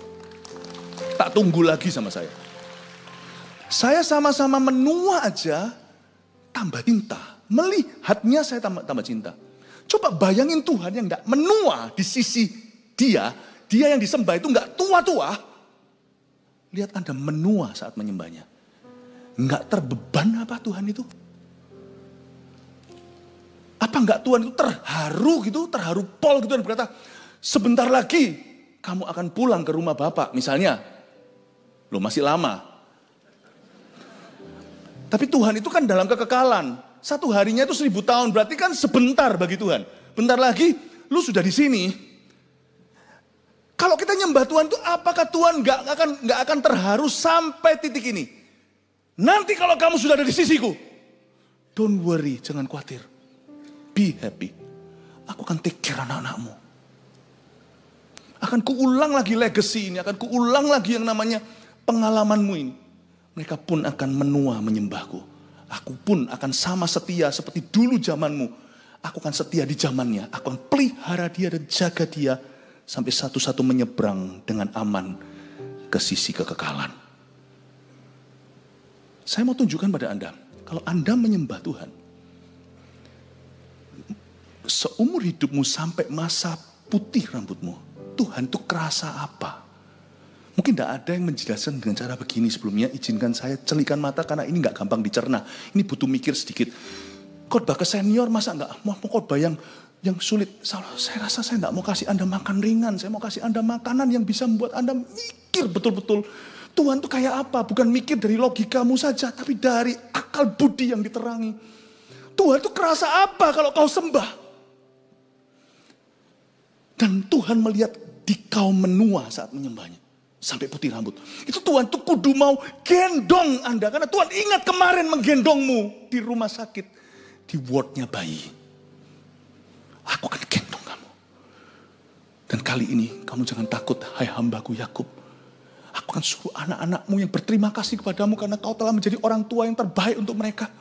Tak tunggu lagi sama saya. Saya sama-sama menua aja, tambah cinta. Melihatnya saya tambah cinta. Coba bayangin Tuhan yang gak menua di sisi dia yang disembah itu gak tua-tua. Lihat Anda menua saat menyembahnya. Gak terbeban apa Tuhan itu? Apa gak Tuhan itu terharu gitu, terharu pol gitu dan berkata, sebentar lagi kamu akan pulang ke rumah Bapak misalnya. Loh masih lama. Tapi Tuhan itu kan dalam kekekalan. Satu harinya itu 1000 tahun. Berarti kan sebentar bagi Tuhan. Bentar lagi lu sudah di sini. Kalau kita nyembah Tuhan itu apakah Tuhan gak akan terharu sampai titik ini? Nanti kalau kamu sudah ada di sisiku. Don't worry, jangan khawatir. Be happy. Aku akan take care anak-anakmu. Akan kuulang lagi legacy ini. Akan kuulang lagi yang namanya pengalamanmu ini. Mereka pun akan menua menyembahku. Aku pun akan sama setia seperti dulu zamanmu. Aku akan setia di zamannya. Aku akan pelihara dia dan jaga dia. Sampai satu-satu menyeberang dengan aman ke sisi kekekalan. Saya mau tunjukkan pada Anda. Kalau Anda menyembah Tuhan. Seumur hidupmu sampai masa putih rambutmu. Tuhan itu kerasa apa? Mungkin tidak ada yang menjelaskan dengan cara begini sebelumnya. Izinkan saya celikan mata karena ini nggak gampang dicerna. Ini butuh mikir sedikit. Khotbah ke senior masa nggak mau khotbah yang sulit. Saya rasa saya nggak mau kasih Anda makan ringan. Saya mau kasih Anda makanan yang bisa membuat Anda mikir betul-betul. Tuhan itu kayak apa? Bukan mikir dari logikamu saja, tapi dari akal budi yang diterangi. Tuhan itu kerasa apa kalau kau sembah? Dan Tuhan melihat di kau menua saat menyembahnya. Sampai putih rambut. Itu Tuhan tuh kudu mau gendong Anda. Karena Tuhan ingat kemarin menggendongmu di rumah sakit. Di wardnya bayi. Aku akan gendong kamu. Dan kali ini kamu jangan takut. Hai hambaku Yakub. Aku akan suruh anak-anakmu yang berterima kasih kepadamu. Karena kau telah menjadi orang tua yang terbaik untuk mereka.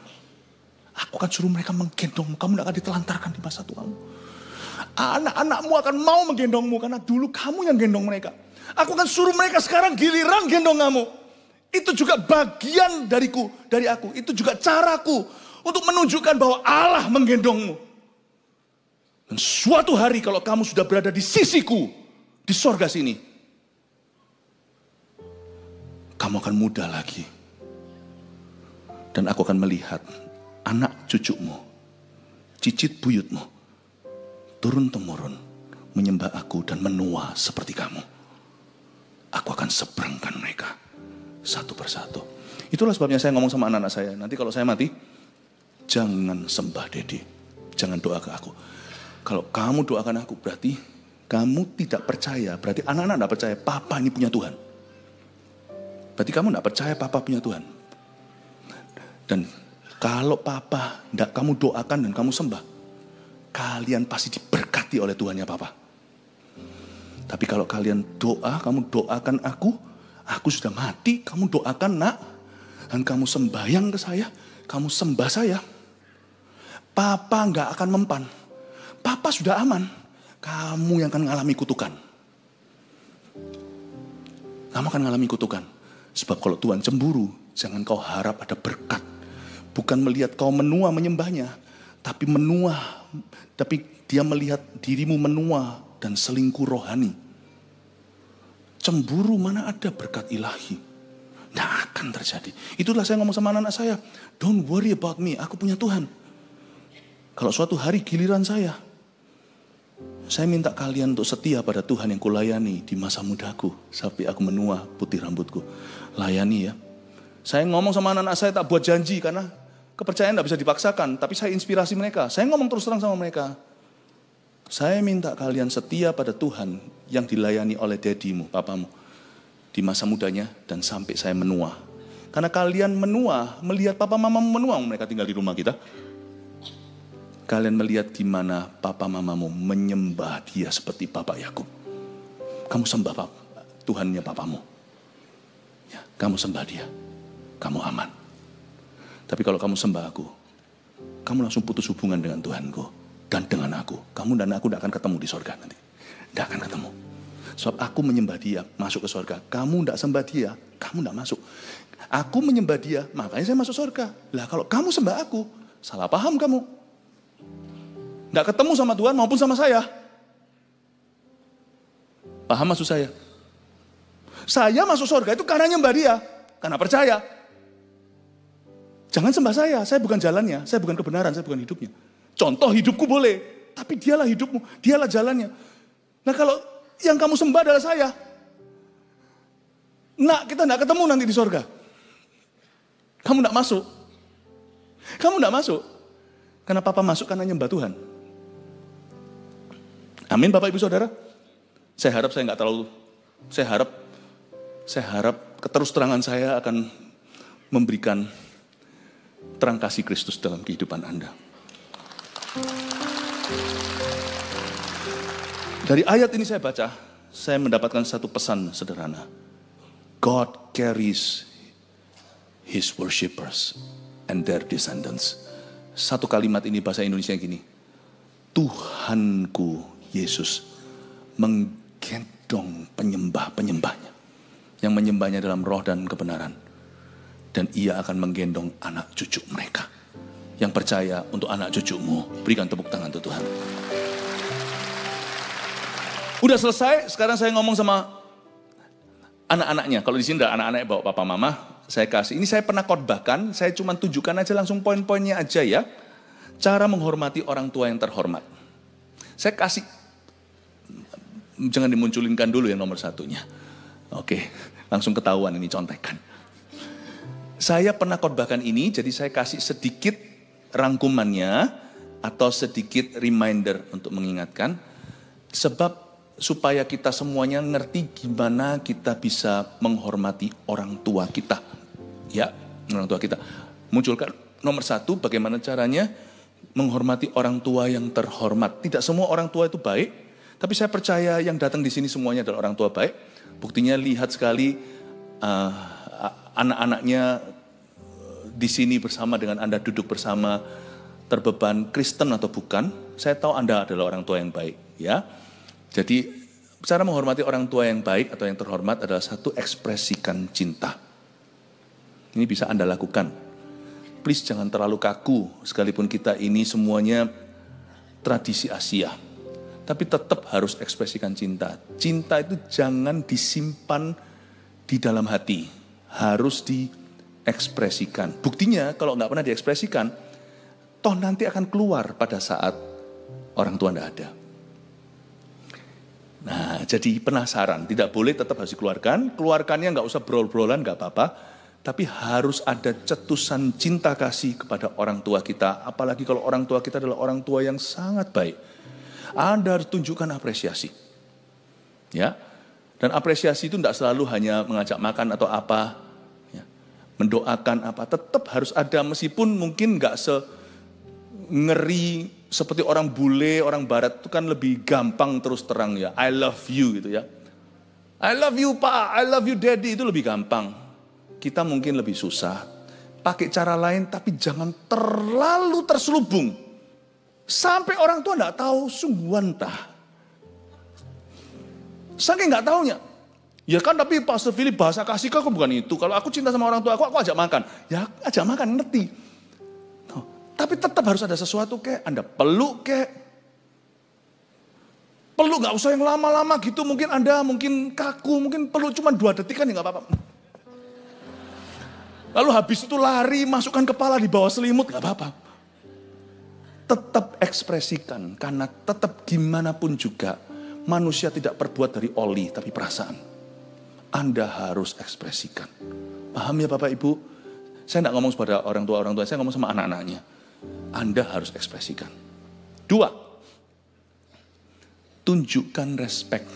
Aku akan suruh mereka menggendongmu. Kamu tidak akan ditelantarkan di masa tuamu. Anak-anakmu akan mau menggendongmu. Karena dulu kamu yang gendong mereka. Aku akan suruh mereka sekarang giliran gendong kamu. Itu juga bagian dari aku. Itu juga caraku untuk menunjukkan bahwa Allah menggendongmu. Dan suatu hari kalau kamu sudah berada di sisiku, di sorga sini, kamu akan muda lagi. Dan aku akan melihat anak cucumu, cicit buyutmu, turun-temurun menyembah aku dan menua seperti kamu. Aku akan seberangkan mereka satu persatu. Itulah sebabnya saya ngomong sama anak-anak saya. Nanti kalau saya mati, jangan sembah Dedi. Jangan doa ke aku. Kalau kamu doakan aku berarti kamu tidak percaya. Berarti anak-anak tidak percaya papa ini punya Tuhan. Berarti kamu tidak percaya papa punya Tuhan. Dan kalau papa tidak kamu doakan dan kamu sembah, kalian pasti diberkati oleh Tuhannya papa. Tapi kalau kalian doa, kamu doakan aku sudah mati, kamu doakan nak, dan kamu sembahyang ke saya, kamu sembah saya, papa nggak akan mempan. Papa sudah aman, kamu yang akan mengalami kutukan. Kamu akan mengalami kutukan. Sebab kalau Tuhan cemburu, jangan kau harap ada berkat. Bukan melihat kau menua menyembahnya, tapi dia melihat dirimu menua dan selingkuh rohani. Cemburu mana ada berkat ilahi. Tidak akan terjadi. Itulah saya ngomong sama anak-anak saya. Don't worry about me, aku punya Tuhan. Kalau suatu hari giliran saya, Saya minta kalian untuk setia pada Tuhan yang kulayani di masa mudaku. Sampai aku menua putih rambutku. Layani ya. Saya ngomong sama anak-anak saya tak buat janji karena kepercayaan tidak bisa dipaksakan. Tapi saya inspirasi mereka. Saya ngomong terus terang sama mereka. Saya minta kalian setia pada Tuhan yang dilayani oleh dadimu, papamu. Di masa mudanya dan sampai saya menua. Karena kalian menua, melihat papa mamamu menua, mereka tinggal di rumah kita. Kalian melihat gimana papa mamamu menyembah dia seperti Bapak Yakub. Kamu sembah Tuhannya papamu. Ya, kamu sembah dia. Kamu aman. Tapi kalau kamu sembah aku, kamu langsung putus hubungan dengan Tuhanku dan dengan aku. Kamu dan aku tidak akan ketemu di sorga nanti. Tidak akan ketemu. Sebab aku menyembah dia, masuk ke sorga. Kamu tidak sembah dia, kamu tidak masuk. Aku menyembah dia, makanya saya masuk sorga. Lah kalau kamu sembah aku, salah paham kamu. Tidak ketemu sama Tuhan maupun sama saya. Paham maksud saya? Saya masuk surga itu karena nyembah dia. Karena percaya. Jangan sembah saya bukan jalannya. Saya bukan kebenaran, saya bukan hidupnya. Contoh hidupku boleh. Tapi dialah hidupmu, dialah jalannya. Nah kalau yang kamu sembah adalah saya. Nah kita tidak ketemu nanti di surga. Kamu tidak masuk. Kamu tidak masuk. Karena papa masuk karena nyembah Tuhan. Amin Bapak Ibu Saudara. Saya harap saya nggak terlalu, saya harap keterus terangan saya akan memberikan terang kasih Kristus dalam kehidupan Anda. Dari ayat ini saya baca, saya mendapatkan satu pesan sederhana. God carries his worshippers and their descendants. Satu kalimat ini bahasa Indonesia gini. Tuhanku Yesus menggendong penyembah-penyembahnya. Yang menyembahnya dalam roh dan kebenaran. Dan ia akan menggendong anak cucu mereka. Yang percaya untuk anak cucumu, berikan tepuk tangan untuk Tuhan. Udah selesai, sekarang saya ngomong sama anak-anaknya. Kalau di sini ada anak-anaknya bawa papa mama, saya kasih. Ini saya pernah khotbahkan, saya cuma tunjukkan aja langsung poin-poinnya aja ya. Cara menghormati orang tua yang terhormat. Saya kasih, jangan dimunculinkan dulu yang nomor satunya. Oke, langsung ketahuan ini contekan. Saya pernah khotbahkan ini, jadi saya kasih sedikit rangkumannya atau sedikit reminder untuk mengingatkan. Sebab supaya kita semuanya ngerti gimana kita bisa menghormati orang tua kita. Ya, orang tua kita. Munculkan nomor satu, bagaimana caranya menghormati orang tua yang terhormat. Tidak semua orang tua itu baik, tapi saya percaya yang datang di sini semuanya adalah orang tua baik. Buktinya lihat sekali anak-anaknya di sini bersama dengan Anda duduk bersama, terbeban Kristen atau bukan. Saya tahu Anda adalah orang tua yang baik, ya. Jadi cara menghormati orang tua yang baik atau yang terhormat adalah satu, ekspresikan cinta. Ini bisa Anda lakukan. Please jangan terlalu kaku, sekalipun kita ini semuanya tradisi Asia. Tapi tetap harus ekspresikan cinta. Cinta itu jangan disimpan di dalam hati. Harus diekspresikan. Buktinya kalau nggak pernah diekspresikan, toh nanti akan keluar pada saat orang tua nggak ada. Nah, jadi penasaran. Tidak boleh, tetap harus dikeluarkan. Keluarkannya nggak usah brol-brolan, nggak apa-apa. Tapi harus ada cetusan cinta kasih kepada orang tua kita. Apalagi kalau orang tua kita adalah orang tua yang sangat baik. Anda harus tunjukkan apresiasi. Ya. Dan apresiasi itu tidak selalu hanya mengajak makan atau apa. Ya. Mendoakan apa. Tetap harus ada, meskipun mungkin nggak ngeri seperti orang bule, orang barat itu kan lebih gampang terus terang ya. I love you gitu ya. I love you Pak, I love you Daddy, itu lebih gampang. Kita mungkin lebih susah. Pakai cara lain tapi jangan terlalu terselubung. Sampai orang tua enggak tahu sungguhan tah. Saking enggak taunya. Ya kan, tapi Pastor Philip bahasa kasih kok bukan itu. Kalau aku cinta sama orang tua aku ajak makan. Ya ajak makan, ngerti. Tapi tetap harus ada sesuatu kayak Anda peluk kayak. Peluk gak usah yang lama-lama gitu. Mungkin Anda mungkin kaku, mungkin peluk cuma 2 detik kan ya gak apa-apa. Lalu habis itu lari, masukkan kepala di bawah selimut, gak apa-apa. tetap ekspresikan, karena tetap gimana pun juga manusia tidak terbuat dari oli tapi perasaan. Anda harus ekspresikan. Paham ya Bapak Ibu? Saya tidak ngomong kepada orang tua, saya ngomong sama anak-anaknya. Anda harus ekspresikan. 2, tunjukkan respek.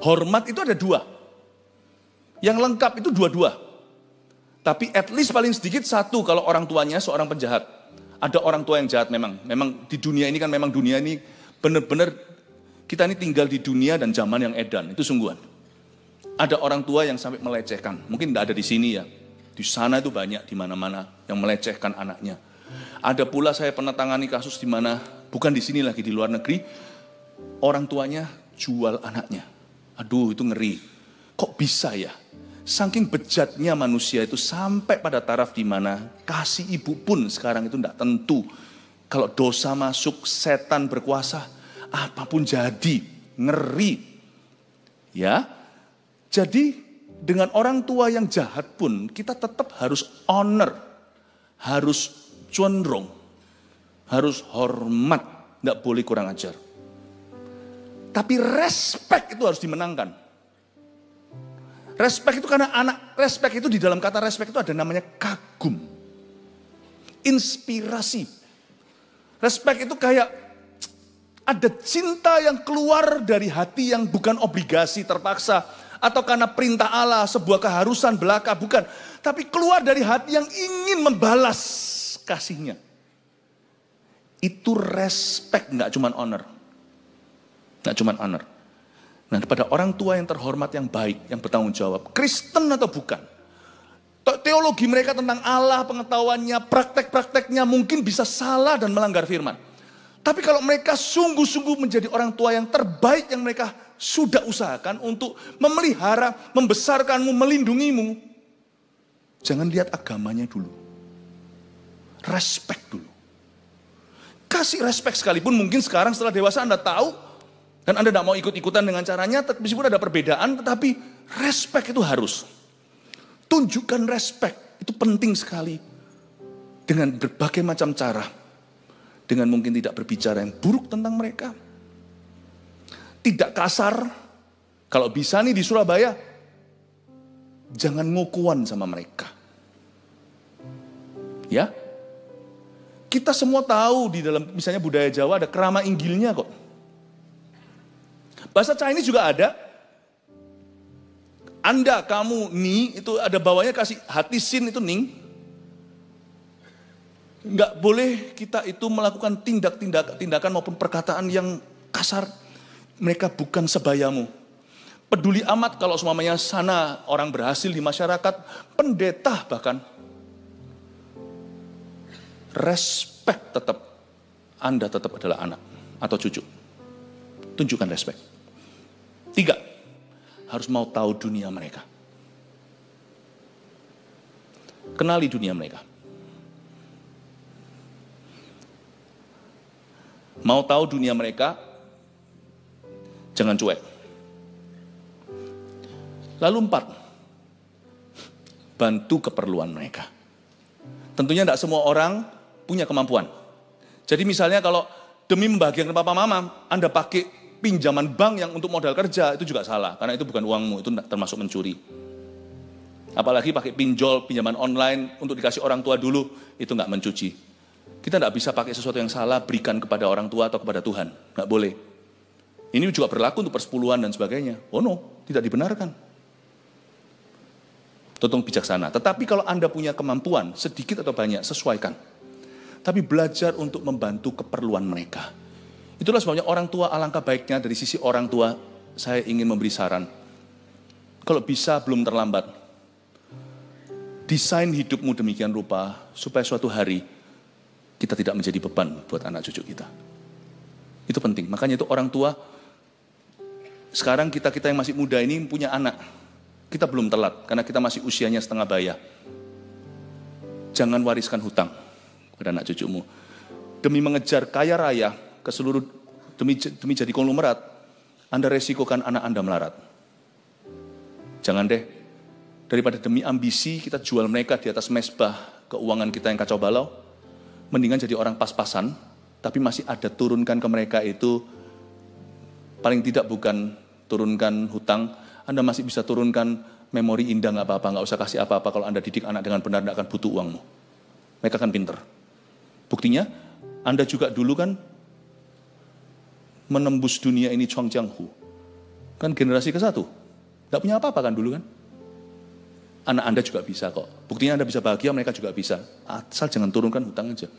Hormat itu ada 2. Yang lengkap itu 2-2. Tapi at least paling sedikit 1 kalau orang tuanya seorang penjahat. Ada orang tua yang jahat memang di dunia ini kan memang dunia ini benar-benar kita ini tinggal di dunia dan zaman yang edan, itu sungguhan. Ada orang tua yang sampai melecehkan, mungkin tidak ada di sini ya. Di sana itu banyak di mana-mana yang melecehkan anaknya. Ada pula saya pernah tangani kasus di mana bukan di sini lagi, di luar negeri, orang tuanya jual anaknya. Aduh, itu ngeri. Kok bisa ya? Saking bejatnya manusia itu sampai pada taraf di mana kasih ibu pun sekarang itu tidak tentu. Kalau dosa masuk, setan berkuasa, apapun jadi, ngeri. Ya, jadi dengan orang tua yang jahat pun kita tetap harus honor, harus condong, harus hormat, tidak boleh kurang ajar. Tapi respect itu harus dimenangkan. Respect itu karena respect itu di dalam kata respect itu ada namanya kagum. Inspirasi. Respect itu kayak ada cinta yang keluar dari hati yang bukan obligasi terpaksa. Atau karena perintah Allah, sebuah keharusan belaka, bukan. Tapi keluar dari hati yang ingin membalas kasihnya. Itu respect, gak cuma honor. Gak cuma honor. Nah, pada orang tua yang terhormat, yang baik, yang bertanggung jawab, Kristen atau bukan, teologi mereka tentang Allah, pengetahuannya, praktek-prakteknya mungkin bisa salah dan melanggar firman. Tapi kalau mereka sungguh-sungguh menjadi orang tua yang terbaik yang mereka sudah usahakan untuk memelihara, membesarkanmu, melindungimu, jangan lihat agamanya dulu. Respect dulu. Kasih respect sekalipun mungkin sekarang setelah dewasa Anda tahu, dan Anda tidak mau ikut-ikutan dengan caranya, meskipun ada perbedaan, tetapi respect itu harus. Tunjukkan respect, itu penting sekali. Dengan berbagai macam cara. Dengan mungkin tidak berbicara yang buruk tentang mereka. Tidak kasar. Kalau bisa nih di Surabaya, jangan ngokuan sama mereka. Ya. Kita semua tahu di dalam misalnya budaya Jawa ada kerama inggilnya kok. Bahasa Chinese juga ada. Anda, kamu, ni, itu ada bawahnya kasih hati sin itu ning. Enggak boleh kita itu melakukan tindakan maupun perkataan yang kasar. Mereka bukan sebayamu. Peduli amat kalau semuanya sana orang berhasil di masyarakat, pendeta bahkan. Respect tetap. Anda tetap adalah anak atau cucu. Tunjukkan respect. 3, harus mau tahu dunia mereka. Kenali dunia mereka. Mau tahu dunia mereka, jangan cuek. Lalu 4, bantu keperluan mereka. Tentunya tidak semua orang punya kemampuan. Jadi misalnya kalau demi membahagiakan papa mama, Anda pakai pinjaman bank yang untuk modal kerja, itu juga salah. Karena itu bukan uangmu, itu termasuk mencuri. Apalagi pakai pinjaman online untuk dikasih orang tua dulu, itu nggak mencuci. Kita nggak bisa pakai sesuatu yang salah, berikan kepada orang tua atau kepada Tuhan. Nggak boleh. Ini juga berlaku untuk persepuluhan dan sebagainya. Oh no, tidak dibenarkan. Tolong bijaksana. Tetapi kalau Anda punya kemampuan, sedikit atau banyak, sesuaikan. Tapi belajar untuk membantu keperluan mereka. Itulah sebabnya orang tua, alangkah baiknya dari sisi orang tua, saya ingin memberi saran. Kalau bisa belum terlambat, desain hidupmu demikian rupa, supaya suatu hari kita tidak menjadi beban buat anak cucu kita. Itu penting, makanya itu orang tua, sekarang kita yang masih muda ini punya anak, kita belum telat, karena kita masih usianya setengah baya. Jangan wariskan hutang pada anak cucumu. Demi mengejar kaya raya, ke seluruh demi jadi konglomerat, Anda resikokan anak Anda melarat. Jangan deh, daripada demi ambisi kita jual mereka di atas mezbah keuangan kita yang kacau balau, mendingan jadi orang pas-pasan, tapi masih ada turunkan ke mereka itu, paling tidak bukan turunkan hutang, Anda masih bisa turunkan memori indah, nggak apa-apa, nggak usah kasih apa-apa. Kalau Anda didik anak dengan benar, nggak akan butuh uangmu. Mereka akan pinter. Buktinya, Anda juga dulu kan menembus dunia ini Chongjianghu. Kan generasi ke-1. Nggak punya apa-apa kan dulu kan? Anak Anda juga bisa kok. Buktinya Anda bisa bahagia, mereka juga bisa. Asal jangan turunkan hutang aja.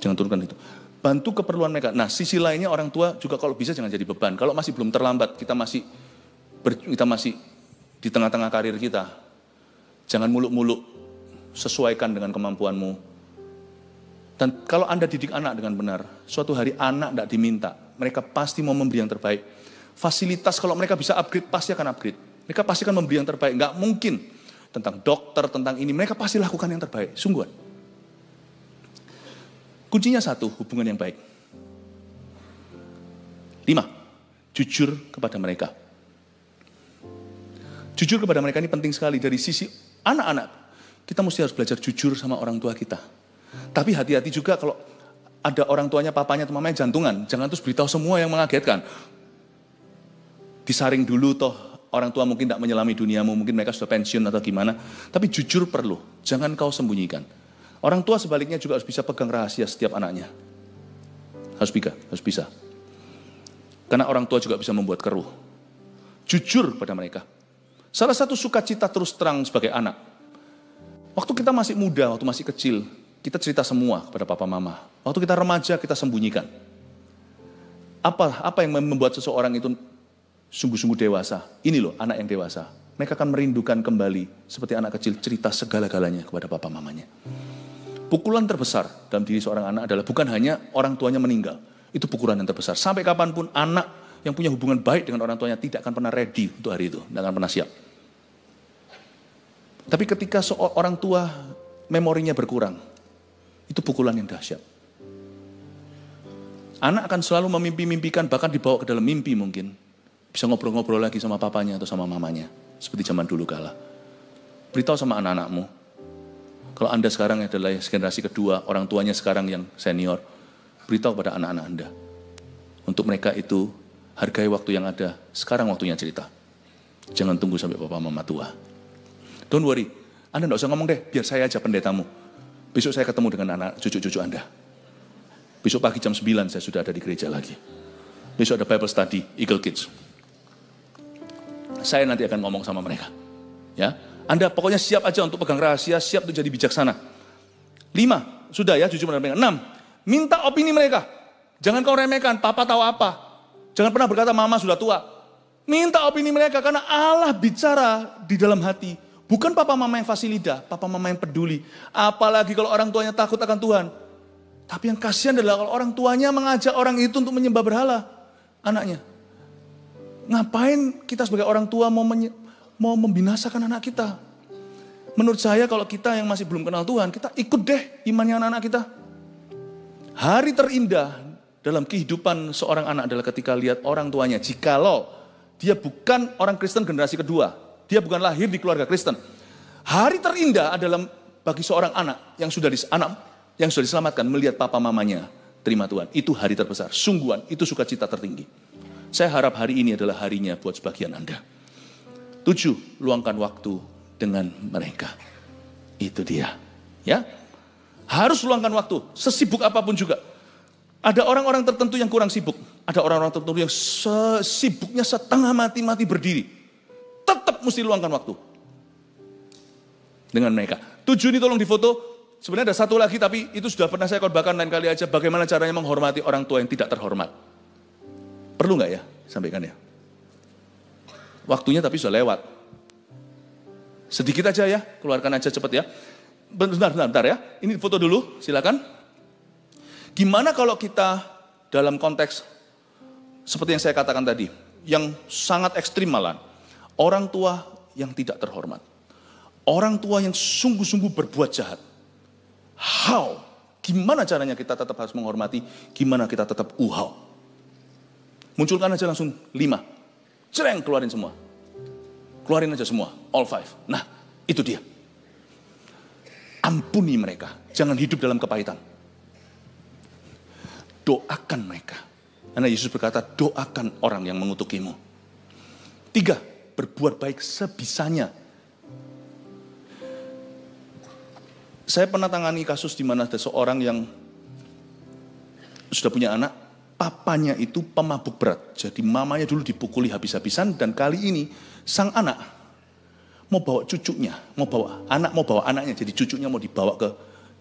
Jangan turunkan itu. Bantu keperluan mereka. Nah, sisi lainnya orang tua juga kalau bisa jangan jadi beban. Kalau masih belum terlambat, kita masih di tengah-tengah karir kita. Jangan muluk-muluk, sesuaikan dengan kemampuanmu. Dan kalau Anda didik anak dengan benar, suatu hari anak tidak diminta, mereka pasti mau memberi yang terbaik. Fasilitas kalau mereka bisa upgrade, pasti akan upgrade. Mereka pasti akan memberi yang terbaik. Nggak mungkin tentang dokter, tentang ini, mereka pasti lakukan yang terbaik. Sungguhan. Kuncinya satu, hubungan yang baik. 5, jujur kepada mereka. Jujur kepada mereka ini penting sekali dari sisi anak-anak. Kita mesti harus belajar jujur sama orang tua kita. Tapi hati-hati juga kalau ada orang tuanya, papanya, atau mamanya jantungan. Jangan terus beritahu semua yang mengagetkan. Disaring dulu toh, orang tua mungkin tidak menyelami duniamu, mungkin mereka sudah pensiun atau gimana. Tapi jujur perlu, jangan kau sembunyikan. Orang tua sebaliknya juga harus bisa pegang rahasia setiap anaknya. Harus bisa. Karena orang tua juga bisa membuat keruh. Jujur pada mereka. Salah satu sukacita terus terang sebagai anak. Waktu kita masih muda, waktu masih kecil, kita cerita semua kepada papa mama. Waktu kita remaja, kita sembunyikan. Apa yang membuat seseorang itu sungguh-sungguh dewasa? Ini loh, anak yang dewasa. Mereka akan merindukan kembali, seperti anak kecil, cerita segala-galanya kepada papa mamanya. Pukulan terbesar dalam diri seorang anak adalah bukan hanya orang tuanya meninggal. Itu pukulan yang terbesar. Sampai kapanpun anak yang punya hubungan baik dengan orang tuanya tidak akan pernah ready untuk hari itu. Tidak akan pernah siap. Tapi ketika seorang tua memorinya berkurang, itu pukulan yang dahsyat. Anak akan selalu memimpi-mimpikan, bahkan dibawa ke dalam mimpi mungkin. Bisa ngobrol-ngobrol lagi sama papanya atau sama mamanya. Seperti zaman dulu kala. Beritahu sama anak-anakmu. Kalau Anda sekarang adalah generasi kedua, orang tuanya sekarang yang senior, beritahu pada anak-anak Anda. Untuk mereka itu, hargai waktu yang ada, sekarang waktunya cerita. Jangan tunggu sampai papa mama tua. Don't worry, Anda tidak usah ngomong deh, biar saya aja pendetamu. Besok saya ketemu dengan anak cucu-cucu Anda. Besok pagi jam 9 saya sudah ada di gereja lagi. Besok ada Bible Study, Eagle Kids. Saya nanti akan ngomong sama mereka. Ya, Anda pokoknya siap aja untuk pegang rahasia, siap untuk jadi bijaksana. 5, sudah ya jujur pada mereka. 6, minta opini mereka. Jangan kau remehkan, papa tahu apa. Jangan pernah berkata mama sudah tua. Minta opini mereka karena Allah bicara di dalam hati. Bukan papa mama yang fasih lidah, papa mama yang peduli. Apalagi kalau orang tuanya takut akan Tuhan. Tapi yang kasihan adalah kalau orang tuanya mengajak orang itu untuk menyembah berhala anaknya. Ngapain kita sebagai orang tua mau membinasakan anak kita? Menurut saya kalau kita yang masih belum kenal Tuhan, kita ikut deh imannya anak-anak kita. Hari terindah dalam kehidupan seorang anak adalah ketika lihat orang tuanya. Jikalau dia bukan orang Kristen generasi kedua, dia bukan lahir di keluarga Kristen. Hari terindah adalah bagi seorang anak yang sudah diselamatkan melihat papa mamanya terima Tuhan. Itu hari terbesar. Sungguhan, itu sukacita tertinggi. Saya harap hari ini adalah harinya buat sebagian Anda. 7, luangkan waktu dengan mereka. Itu dia. Ya, harus luangkan waktu, sesibuk apapun juga. Ada orang-orang tertentu yang kurang sibuk. Ada orang-orang tertentu yang sibuknya setengah mati-mati berdiri. Tetap mesti luangkan waktu dengan mereka. 7 ini tolong difoto. Sebenarnya ada satu lagi, tapi itu sudah pernah saya khotbahkan lain kali aja. Bagaimana caranya menghormati orang tua yang tidak terhormat. Perlu nggak ya? Sampaikan ya. Waktunya tapi sudah lewat. Sedikit aja ya, keluarkan aja cepat ya. Bentar ya. Ini foto dulu, silakan. Gimana kalau kita dalam konteks seperti yang saya katakan tadi, yang sangat ekstrim malah, orang tua yang tidak terhormat. Orang tua yang sungguh-sungguh berbuat jahat. How? Gimana caranya kita tetap harus menghormati? Gimana kita tetap Munculkan aja langsung 5. Cereng, keluarin semua. Keluarin aja semua, all 5. Nah, itu dia. Ampuni mereka, jangan hidup dalam kepahitan. doakan mereka. Karena Yesus berkata, doakan orang yang mengutukimu. 3, berbuat baik sebisanya. Saya pernah tangani kasus di mana ada seorang yang sudah punya anak, papanya itu pemabuk berat. Jadi mamanya dulu dipukuli habis-habisan, dan kali ini sang anak mau bawa cucunya, mau bawa anaknya, jadi cucunya mau dibawa ke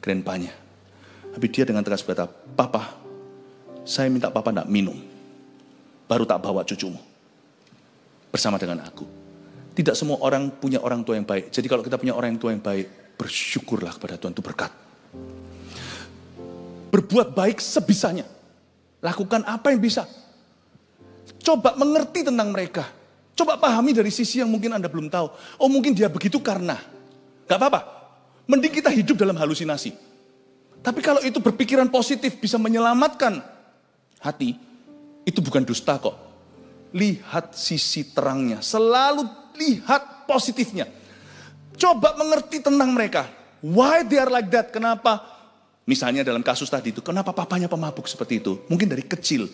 grandpanya. Tapi dia dengan tegas berkata, "Papa, saya minta papa tidak minum, baru tak bawa cucumu bersama dengan aku." Tidak semua orang punya orang tua yang baik. Jadi kalau kita punya orang tua yang baik, bersyukurlah kepada Tuhan, itu berkat. Berbuat baik sebisanya. Lakukan apa yang bisa. Coba mengerti tentang mereka. Coba pahami dari sisi yang mungkin Anda belum tahu. Oh, mungkin dia begitu karena. Gak apa-apa. Mending kita hidup dalam halusinasi. Tapi kalau itu berpikiran positif, bisa menyelamatkan hati, itu bukan dusta kok. Lihat sisi terangnya. Selalu lihat positifnya. Coba mengerti tentang mereka. Why they are like that? Kenapa? Misalnya dalam kasus tadi itu, kenapa papanya pemabuk seperti itu? Mungkin dari kecil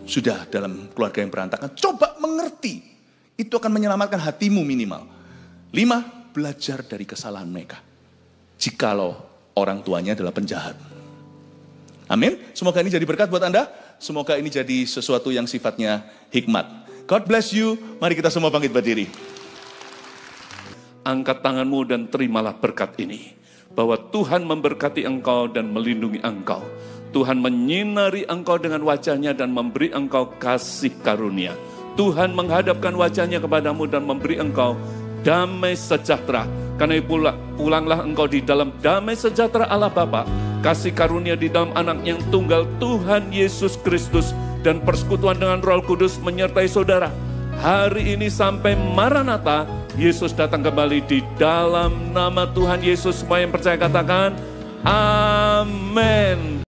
sudah dalam keluarga yang berantakan. Coba mengerti. Itu akan menyelamatkan hatimu minimal. 5, belajar dari kesalahan mereka. Jikalau orang tuanya adalah penjahat. Amin. Semoga ini jadi berkat buat Anda. Semoga ini jadi sesuatu yang sifatnya hikmat. God bless you. Mari kita semua bangkit berdiri. Angkat tanganmu dan terimalah berkat ini. Bahwa Tuhan memberkati engkau dan melindungi engkau. Tuhan menyinari engkau dengan wajahnya dan memberi engkau kasih karunia. Tuhan menghadapkan wajahnya kepadamu dan memberi engkau damai sejahtera. Karena pulanglah engkau di dalam damai sejahtera Allah Bapa, kasih karunia di dalam anak yang tunggal Tuhan Yesus Kristus, dan persekutuan dengan Roh Kudus menyertai saudara. Hari ini sampai Maranatha, Yesus datang kembali di dalam nama Tuhan Yesus. Semua yang percaya katakan, amin.